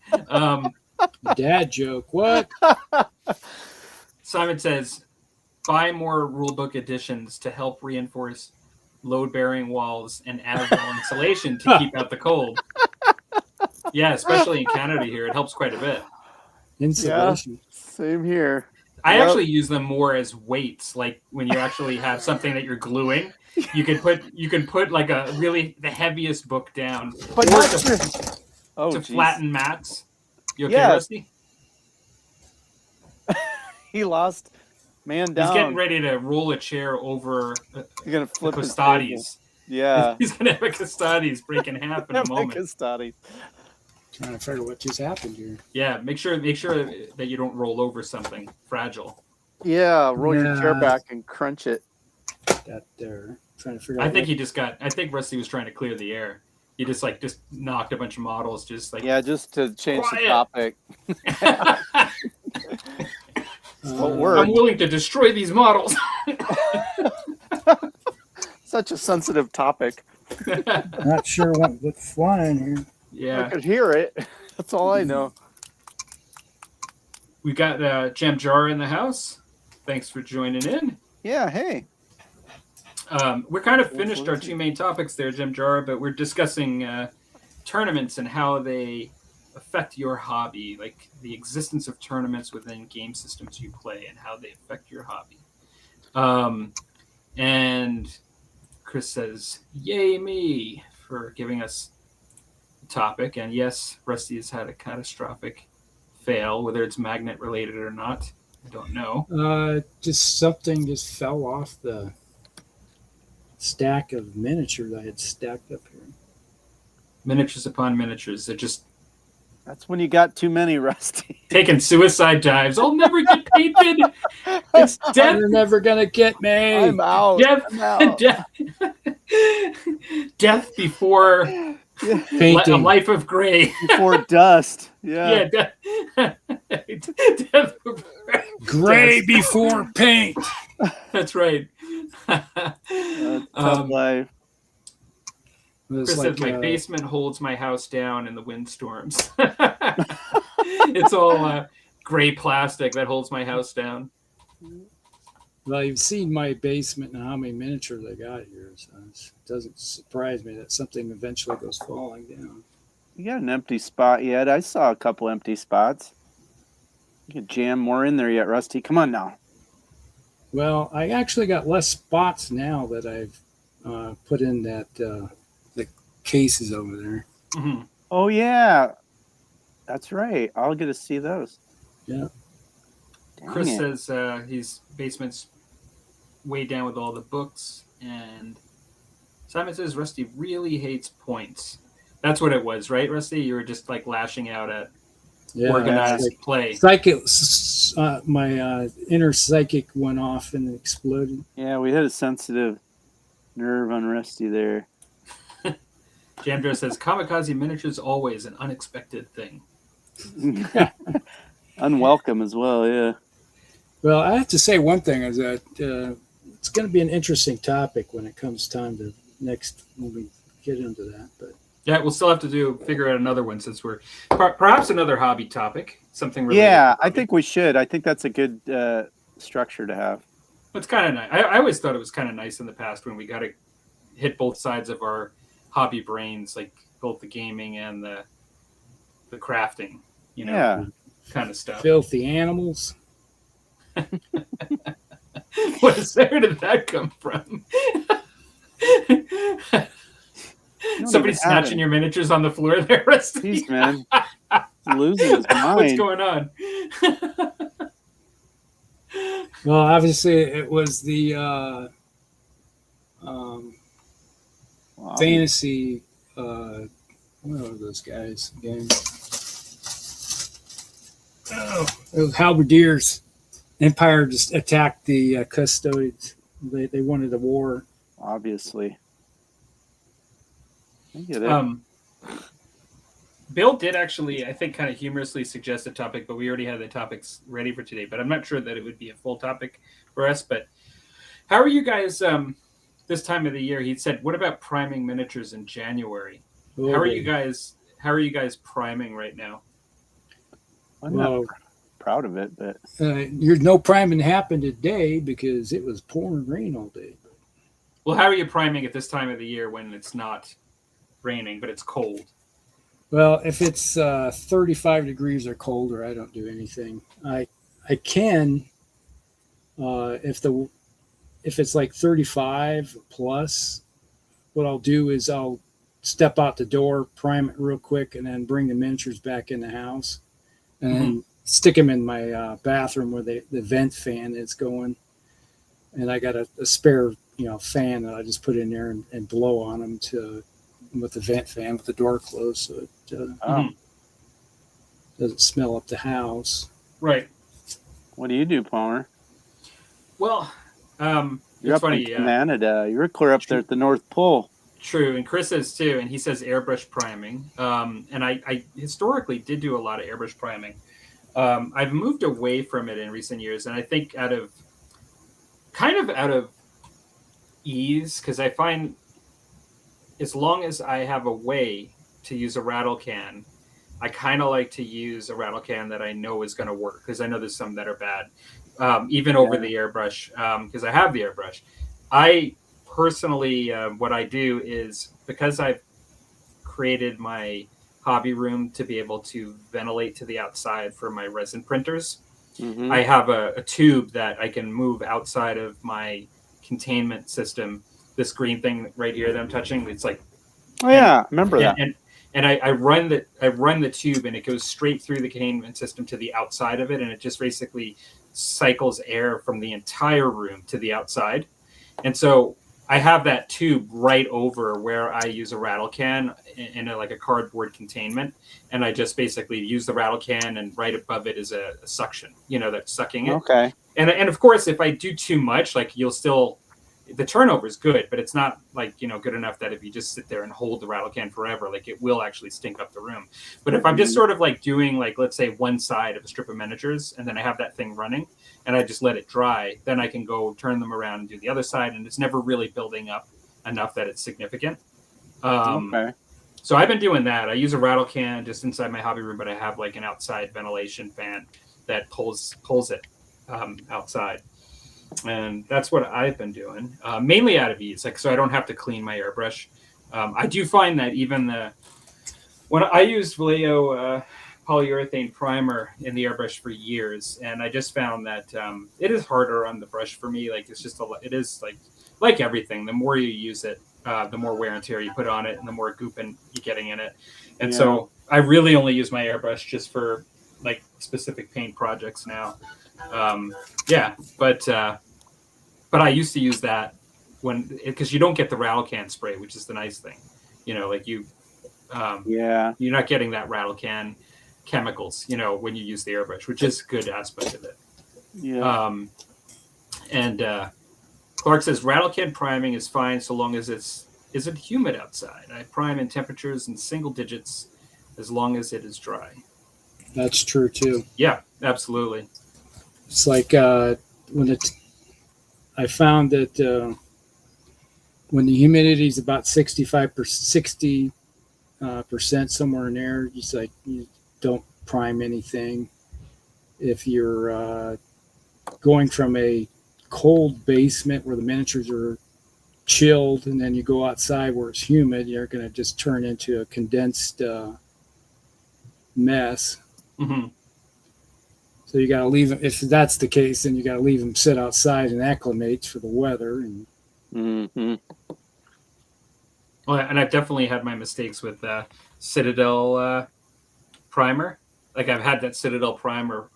Dad joke. What? Simon says, buy more rulebook editions to help reinforce load-bearing walls and add wall insulation to keep out the cold. Yeah, especially in Canada here, it helps quite a bit. Insulation. Yeah, same here. I actually use them more as weights, like when you actually have something that you're gluing. You can put like the heaviest book down, but to flatten mats. You okay, Rusty? He lost man down. He's getting ready to roll a chair over. You're gonna flip Custodes. Yeah, he's gonna have a Custodes break in half in a moment. Custodes. Trying to figure out what just happened here. Yeah, make sure that you don't roll over something fragile. Yeah, roll your chair back and crunch it. Got there. Trying to figure out. I think Rusty was trying to clear the air. He just knocked a bunch of models just to change the topic. I'm willing to destroy these models. Such a sensitive topic. Not sure what's flying here. Yeah, I could hear it. That's all I know. We got Gem Jar in the house. Thanks for joining in. Yeah, hey. We're kind of finished our two main topics there, Jim Jara, but we're discussing tournaments and how they affect your hobby, like the existence of tournaments within game systems you play and how they affect your hobby. And Chris says, "Yay me!" for giving us the topic. And yes, Rusty has had a catastrophic fail, whether it's magnet related or not. I don't know. Just something just fell off the stack of miniatures I had stacked up here. Miniatures upon miniatures. They're just That's when you got too many, Rusty. taking suicide dives. I'll never get painted. It's death. You're never gonna get me. I'm out. Death. I'm out. Death before a Painting. life of gray. Before dust. Yeah. Yeah, death before Gray dust. before paint. That's right. Tough life. It was Chris like, says my basement holds my house down in the windstorms. It's all gray plastic that holds my house down. well, you've seen my basement and how many miniatures I got here, so it doesn't surprise me that something eventually goes falling down. You got an empty spot yet? I saw a couple empty spots. You could jam more in there yet, Rusty. Come on now. Well, I actually got less spots now that I've put in that the cases over there. Mm-hmm. Oh, yeah. That's right. I'll get to see those. Yeah. Dang Chris it. says his basement's way down with all the books, and Simon says Rusty really hates points. That's what it was, right, Rusty? You were just like lashing out at organized like play. psychic. My inner psychic went off and exploded. Yeah, we had a sensitive nerve on Rusty there. Jamdro says kamikaze miniatures always an unexpected thing. Unwelcome as well, yeah. Well, I have to say one thing is that it's going to be an interesting topic when it comes time to when we get into that. But Yeah, we'll still have to figure out another one since we're perhaps another hobby topic, something related. Yeah, I think we should. I think that's a good structure to have. It's kind of nice. I always thought it was kind of nice in the past when we got to hit both sides of our hobby brains, like both the gaming and the crafting, Yeah. kind of stuff. filthy animals. Where did that come from? Somebody snatching your miniatures on the floor there, Rusty. Jeez, man. He's losing his mind. What's going on? Well, obviously, it was the Wow. fantasy. What are those guys again? Oh, it was halberdiers. Empire just attacked the custodians. They wanted a war. Obviously. I get it. Bill did actually, I think, kind of humorously suggest a topic, but we already had the topics ready for today. But I'm not sure that it would be a full topic for us. But how are you guys this time of the year? He said, "What about priming miniatures in January? Oh, How are you guys? How are you guys priming right now?" I'm well, not proud of it, but You're no priming happened today because it was pouring rain all day. Well, how are you priming at this time of the year when it's not raining but it's cold? Well, if it's 35 degrees or colder, I don't do anything. I can if it's like 35 plus. What I'll do is I'll step out the door, prime it real quick, and then bring the miniatures back in the house, and then stick them in my bathroom where the vent fan is going. And I got a spare fan that I just put in there and blow on them with the vent fan with the door closed, so it doesn't smell up the house. Right. what do you do, Palmer? Well, You're it's up funny. in Canada. You're clear up there at the North Pole. True, and Chris says too, and he says airbrush priming. And I historically did do a lot of airbrush priming. I've moved away from it in recent years, and I think out of ease, because I find as long as I have a way to use a rattle can, I kind of like to use a rattle can that I know is going to work, because I know there's some that are bad. even over the airbrush, because I have the airbrush. I personally, what I do is, because I've created my hobby room to be able to ventilate to the outside for my resin printers, I have a tube that I can move outside of my containment system. This green thing right here that I'm touching, it's like, oh yeah, I remember that. And I run the tube, and it goes straight through the containment system to the outside of it, and it just basically cycles air from the entire room to the outside. And so I have that tube right over where I use a rattle can in like a cardboard containment, and I just basically use the rattle can, and right above it is a suction, that's sucking it. Okay. And of course, if I do too much, like, the turnover is good, but it's not like, good enough that if you just sit there and hold the rattle can forever, like, it will actually stink up the room. But if I'm just sort of like doing, like, let's say one side of a strip of miniatures, and then I have that thing running and I just let it dry, then I can go turn them around and do the other side, and it's never really building up enough that it's significant. Okay. So I've been doing that. I use a rattle can just inside my hobby room, but I have like an outside ventilation fan that pulls it outside. And that's what I've been doing, mainly out of ease, like, so I don't have to clean my airbrush. I do find that even when I used Vallejo polyurethane primer in the airbrush for years, and I just found that it is harder on the brush for me. Like, it is like everything. The more you use it, the more wear and tear you put on it, and the more gooping you're getting in it. And so I really only use my airbrush just for like specific paint projects now. But I used to use that because you don't get the rattle can spray, which is the nice thing, like you're not getting that rattle can chemicals, when you use the airbrush, which is a good aspect of it. Clark says rattle can priming is fine so long as it isn't humid outside. I prime in temperatures in single digits as long as it is dry. That's true too. Yeah, absolutely. It's like I found that when the humidity is about 60% somewhere in there, it's like you don't prime anything. If you're going from a cold basement where the miniatures are chilled, and then you go outside where it's humid, you're going to just turn into a condensed mess. Mm-hmm. So you got to leave them. If that's the case, then you got to leave them sit outside and acclimate for the weather. And well, and I've definitely had my mistakes with Citadel primer. Like, I've had that Citadel primer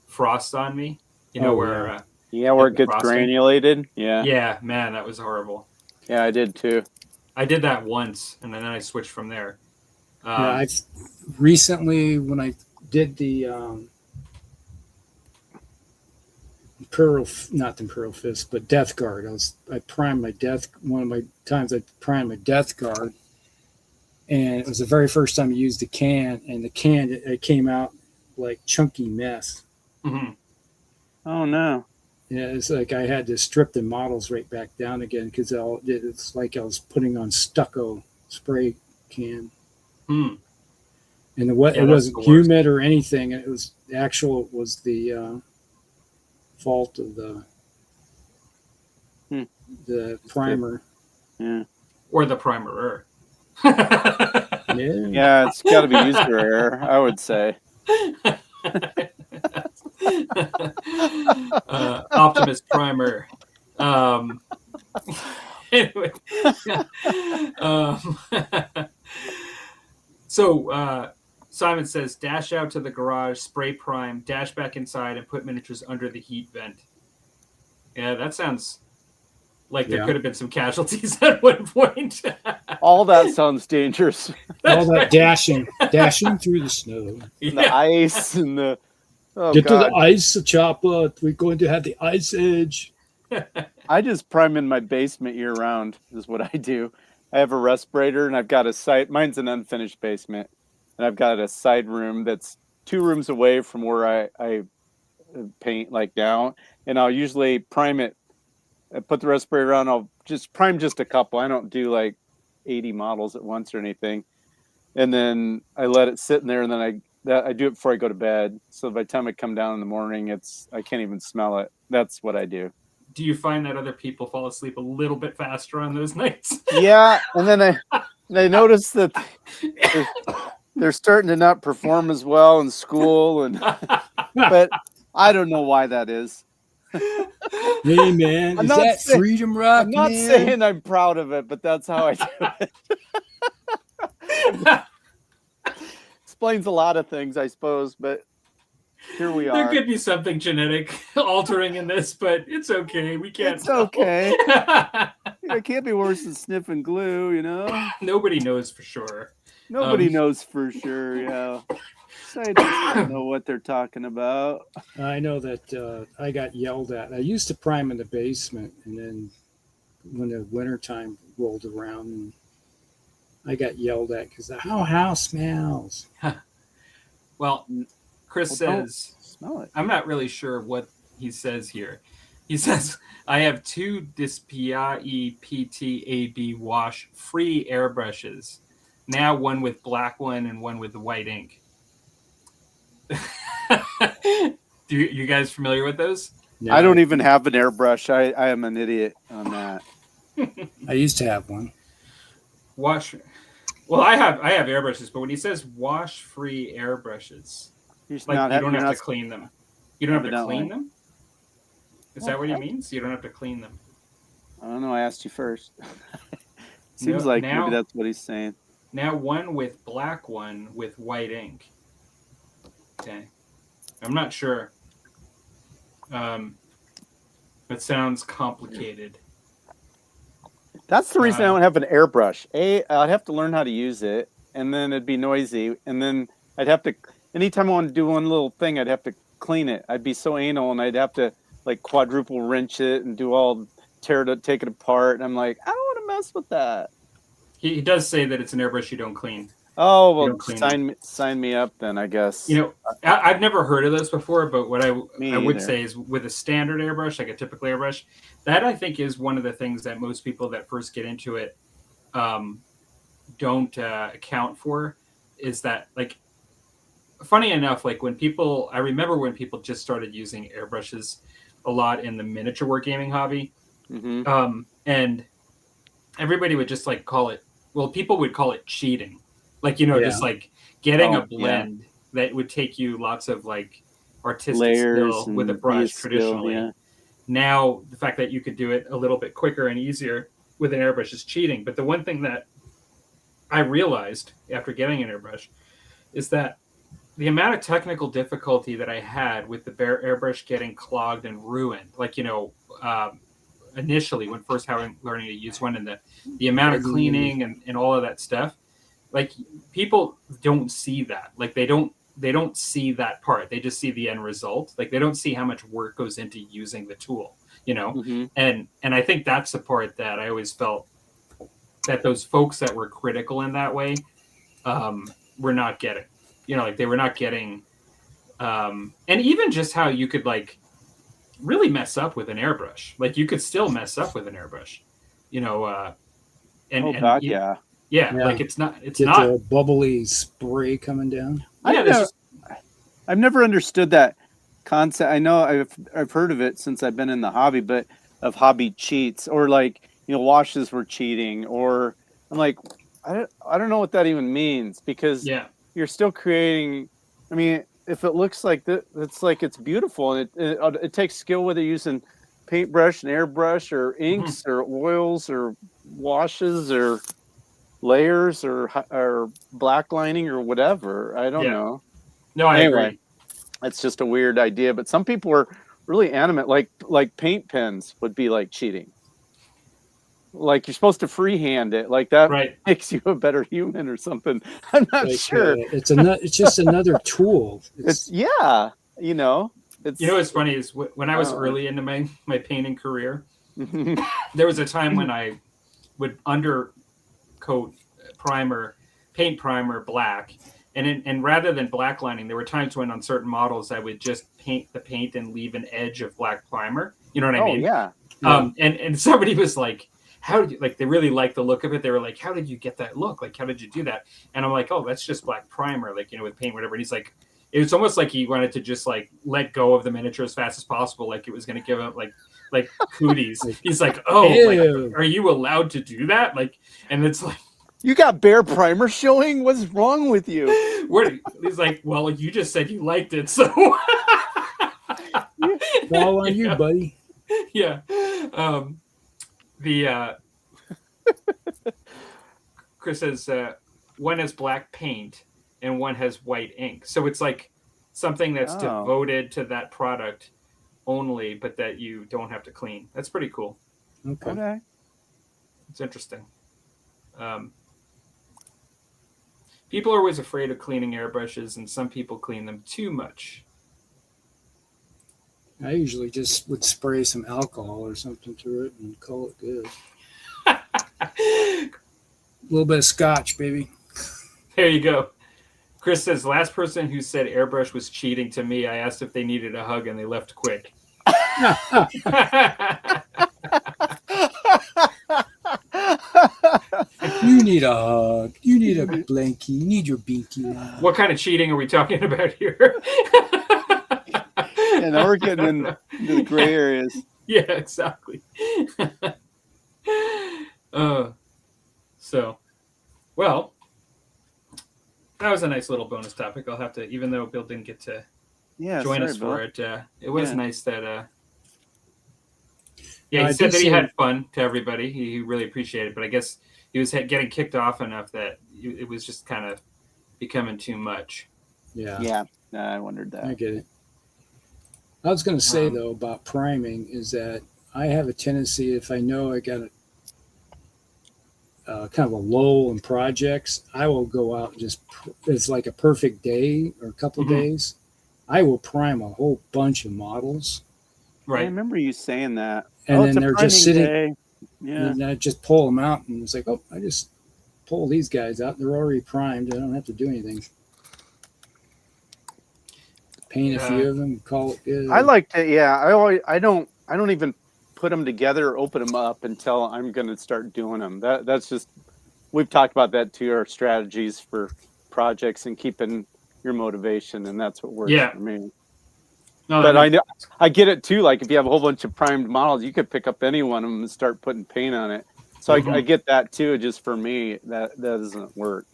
frost on me. Where it gets granulated. Yeah, man, that was horrible. Yeah, I did too. I did that once, and then I switched from there. I've recently, when I did the not the Imperial Fist, but Death Guard. I primed my one of my times I primed my Death Guard, and it was the very first time I used the can, and the can it came out like chunky mess. Mm-hmm. Oh no! Yeah, it's like I had to strip the models right back down again because it's like I was putting on stucco spray can. Hmm. And it wasn't humid or anything. It was the fault of the primer. Yeah. Or the primer. Yeah, it's got to be used for air, I would say. Optimus primer. Anyway. So Simon says, dash out to the garage, spray prime, dash back inside, and put miniatures under the heat vent. Yeah, that sounds like there could have been some casualties at one point. All that sounds dangerous. All that dashing through the snow. And the ice and the... Oh, Get God. to the ice, Chopper. We're going to have the ice edge. I just prime in my basement year round is what I do. I have a respirator and I've got a side. Mine's an unfinished basement. And I've got a side room that's 2 rooms away from where I paint like now. And I'll usually prime it. I put the respirator on. I'll just prime just a couple. I don't do like 80 models at once or anything. And then I let it sit in there. And then that I do it before I go to bed. So by the time I come down in the morning, I can't even smell it. That's what I do. Do you find that other people fall asleep a little bit faster on those nights? Yeah, and then I notice that they're starting to not perform as well in school, but I don't know why that is. Hey man, I'm is not that saying- freedom rock? I'm not man? saying I'm proud of it, but that's how I do it. Explains a lot of things, I suppose, but here we There are. could be something genetic altering in this, but it's okay. We can't. It's tell. okay. It can't be worse than sniffing glue, you know? Nobody knows for sure. Nobody knows for sure, yeah. Scientists don't know what they're talking about. I know that I got yelled at. I used to prime in the basement, and then when the wintertime rolled around, I got yelled at because the house smells. Well, Chris Well, says, Smell it. I'm not really sure what he says here. He says, I have 2 Dispiae PTAB wash free airbrushes. Now one with black one and one with white ink. You guys familiar with those? No, I don't even have an airbrush. I am an idiot on that. I used to have one. Wash. Well, I have airbrushes, but when he says wash free airbrushes, You're just like not you don't you're have not- to clean them. You don't have to Evidently. clean them? Is that what he means? You don't have to clean them. I don't know. I asked you first. Seems No, like now- maybe that's what he's saying. Now one with black, one with white ink. Okay. I'm not sure. It sounds complicated. That's the reason I don't have an airbrush. I'd have to learn how to use it, and then it'd be noisy, and then I'd have to. Anytime I want to do one little thing, I'd have to clean it. I'd be so anal, and I'd have to like quadruple wrench it and do all take it apart. And I'm like, I don't want to mess with that. He does say that it's an airbrush you don't clean. Oh You well, don't clean sign me up then. I guess. You know, I've never heard of this before, but what I would either. say is with a standard airbrush, like a typical airbrush, that I think is one of the things that most people that first get into it don't account for, is that, like, funny enough, like I remember when people just started using airbrushes a lot in the miniature wargaming hobby, and everybody would just like call it, well, people would call it cheating. Like, just like getting a blend that would take you lots of like artistic Layers skill with a brush traditionally. Now, the fact that you could do it a little bit quicker and easier with an airbrush is cheating. But the one thing that I realized after getting an airbrush is that the amount of technical difficulty that I had with the airbrush getting clogged and ruined, like, initially when first learning to use one, and the amount of cleaning and all of that stuff, like, people don't see that. Like, they don't see that part. They just see the end result. Like, they don't see how much work goes into using the tool, and I think that's the part that I always felt that those folks that were critical in that way were not getting. Like, they were not getting, and even just how you could like really mess up with an airbrush. Like, you could still mess up with an airbrush, Yeah. like it's not Get the bubbly spray coming down. I've never understood that concept. I know I've heard of it since I've been in the hobby, but of hobby cheats, or like, washes were cheating, or I'm like, I don't know what that even means, because you're still creating. I mean, if it looks like that, it's like it's beautiful, and it takes skill, whether using paintbrush and airbrush or inks or oils or washes or layers or black lining or whatever. I don't know. No, I agree. It's just a weird idea, but some people are really animate, like paint pens would be like cheating. Like, you're supposed to freehand it, like that makes you a better human or something. I'm not sure. It's just another tool. It's what's funny is when I was early into my painting career, there was a time when I would undercoat paint primer black, and rather than black lining, there were times when on certain models I would just paint the paint and leave an edge of black primer. You know what I mean? Yeah. And somebody was like, how did you, like, they really liked the look of it. They were like, how did you get that look? Like, how did you do that? And I'm like, oh, that's just black primer, like, you know, with paint, whatever. And he's like, it was almost like he wanted to just like let go of the miniature as fast as possible. Like it was going to give him like cooties. He's like, oh, like, are you allowed to do that? Like, and it's like, you got bare primer showing? What's wrong with you? where, he's like, well, you just said you liked it, so It's all on you, buddy. Yeah. Chris says one has black paint and one has white ink, so it's like something that's devoted to that product only, but that you don't have to clean. That's pretty cool. Okay. It's interesting. People are always afraid of cleaning airbrushes, and some people clean them too much. I usually just would spray some alcohol or something to it and call it good. A little bit of scotch, baby. There you go. Chris says, last person who said airbrush was cheating to me, I asked if they needed a hug and they left quick. You need a hug. You need a blankie. You need your binky now. What kind of cheating are we talking about here? And now we're getting into the gray areas. Yeah, exactly. So, well, that was a nice little bonus topic. I'll have to, even though Bill didn't get to join us for it, it was nice that, he said that he had fun to everybody. He really appreciated it, but I guess he was getting kicked off enough that it was just kind of becoming too much. Yeah. I wondered that. I get it. I was going to say, though, about priming is that I have a tendency, if I know I got kind of a lull in projects, I will go out and just, it's like a perfect day or a couple days, I will prime a whole bunch of models. Right. I remember you saying that. And then they're just sitting, day. Yeah. And I just pull them out, and it's like, oh, I just pull these guys out. They're already primed. I don't have to do anything. Paint a few of them, call it good. I like to, I don't even put them together or open them up until I'm going to start doing them. That's just, we've talked about that too, our strategies for projects and keeping your motivation, and that's what works for me. No, but I know I get it too. Like if you have a whole bunch of primed models, you could pick up any one of them and start putting paint on it. So I get that too. Just for me, that doesn't work.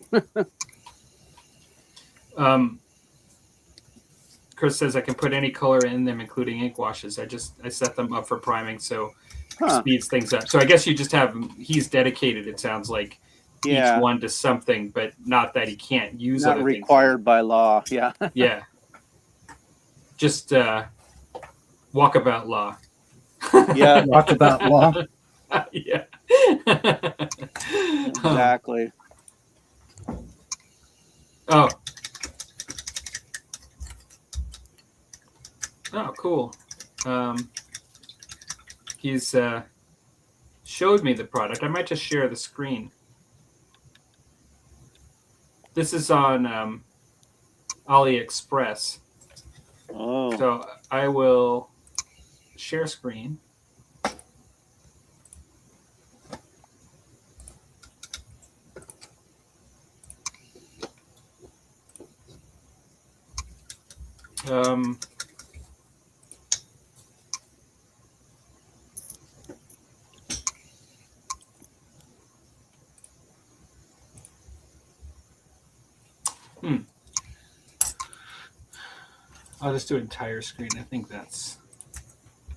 Chris says I can put any color in them, including ink washes. I set them up for priming, so it speeds things up. So I guess you just have, he's dedicated, it sounds like, each one to something, but not that he can't use not other required things. by law. Yeah. Yeah. Just walkabout law. Yeah. Walkabout law. Yeah. Exactly. Oh, cool. He's showed me the product. I might just share the screen. This is on AliExpress. Oh. So I will share screen. I'll just do an entire screen. I think that's...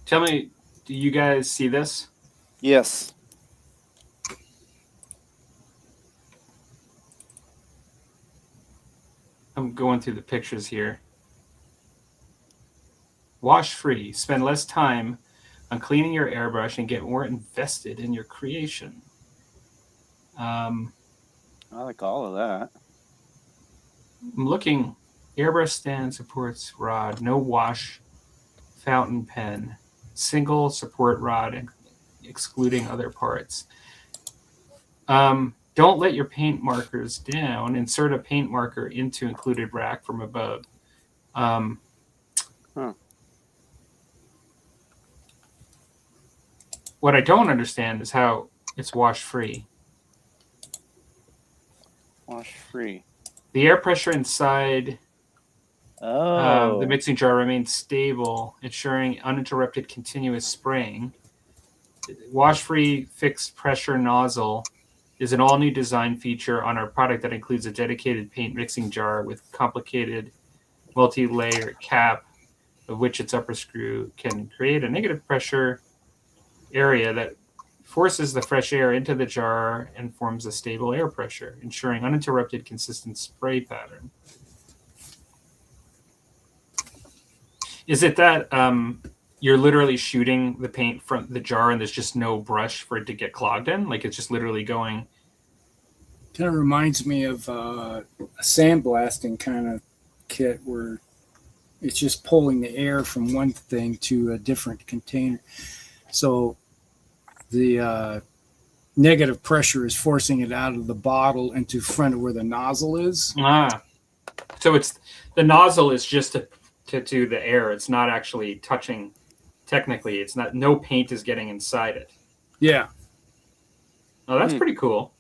Tell me, do you guys see this? Yes. I'm going through the pictures here. Wash free. Spend less time on cleaning your airbrush and get more invested in your creation. I like all of that. I'm looking. Airbrush stand supports rod. No wash. Fountain pen. Single support rod, excluding other parts. Don't let your paint markers down. Insert a paint marker into included rack from above. What I don't understand is how It's wash free. Wash free. The air pressure inside Oh. the mixing jar remains stable, ensuring uninterrupted continuous spraying. Wash-free fixed pressure nozzle is an all-new design feature on our product that includes a dedicated paint mixing jar with complicated multi-layer cap, of which its upper screw can create a negative pressure area that forces the fresh air into the jar and forms a stable air pressure, ensuring uninterrupted, consistent spray pattern. Is it that you're literally shooting the paint from the jar and there's just no brush for it to get clogged in? Like it's just literally going... Kind of reminds me of a sandblasting kind of kit where it's just pulling the air from one thing to a different container. So the negative pressure is forcing it out of the bottle into front of where the nozzle is. So it's the nozzle is just to the air. It's not actually touching. Technically, it's not. No paint is getting inside it. Yeah. Oh, that's pretty cool.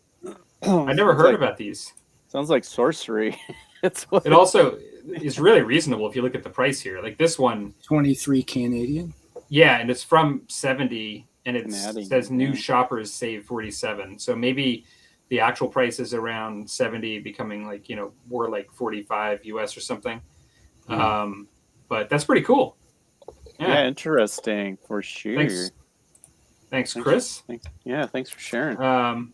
I never heard about these. Sounds like sorcery. It also is really reasonable if you look at the price here. Like this one, 23 Canadian. Yeah, and it's from 70, and it says new shoppers save 47. So maybe the actual price is around 70, becoming like more like 45 US or something. But that's pretty cool. Yeah, interesting for sure. Thanks, Chris. Thanks for sharing.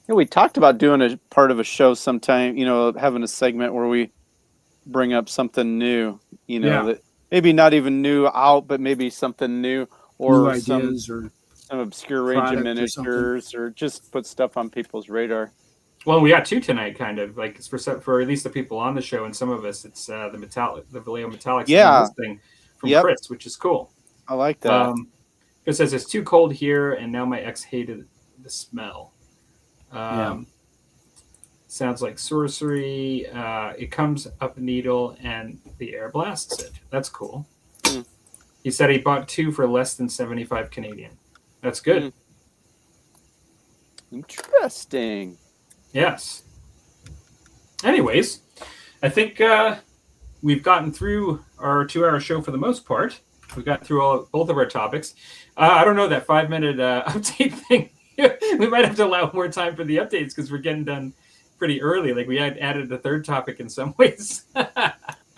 We talked about doing a part of a show sometime, having a segment where we bring up something new, that maybe not even new out, but maybe something new or new ideas or some obscure range of miniatures or just put stuff on people's radar. Well, we got two tonight, kind of like it's for at least the people on the show, and some of us, it's the Vallejo Metallics thing from Chris, which is cool. I like that. It says it's too cold here, and now my ex hated the smell. Sounds like sorcery. It comes up a needle, and the air blasts it. That's cool. He said he bought two for less than 75 Canadian. That's good. Interesting. Yes. Anyways, I think we've gotten through our 2-hour show for the most part. We've got through both of our topics. I don't know, that 5-minute update thing. We might have to allow more time for the updates because we're getting done pretty early. Like we had added a third topic in some ways.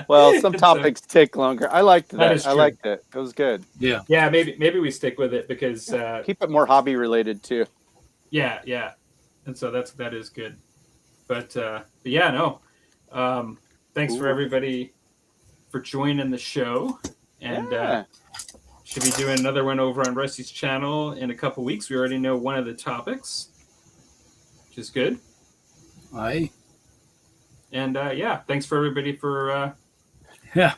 Well, some topics take longer. I liked that. I liked it. It was good. Yeah. Yeah, maybe we stick with it because keep it more hobby related too. Yeah. And so that is good. But yeah, no. Thanks for everybody for joining the show. And should be doing another one over on Rusty's channel in a couple weeks. We already know one of the topics, which is good. Aye. And thanks for everybody for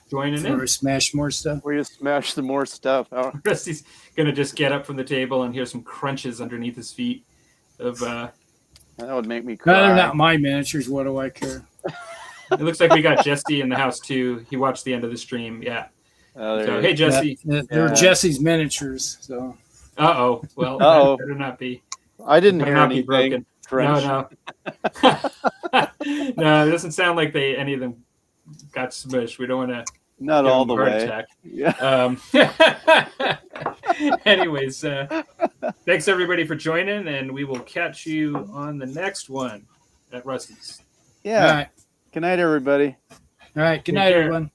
joining in. Where we smash more stuff. Where you smash some more stuff. Rusty's gonna just get up from the table and hear some crunches underneath his feet. That would make me cry. No, they're not my miniatures. What do I care? It looks like we got Jesse in the house too. He watched the end of the stream. Yeah. Hey, Jesse. They're Jesse's miniatures. So. Well, that better not be. I didn't hear anything. No. No, it doesn't sound like any of them got smushed. We don't want to. Not all the way. Attack. Yeah. Anyways, thanks everybody for joining, and we will catch you on the next one at Rusty's. Yeah. All right. Good night, everybody. All right. Good night, everyone.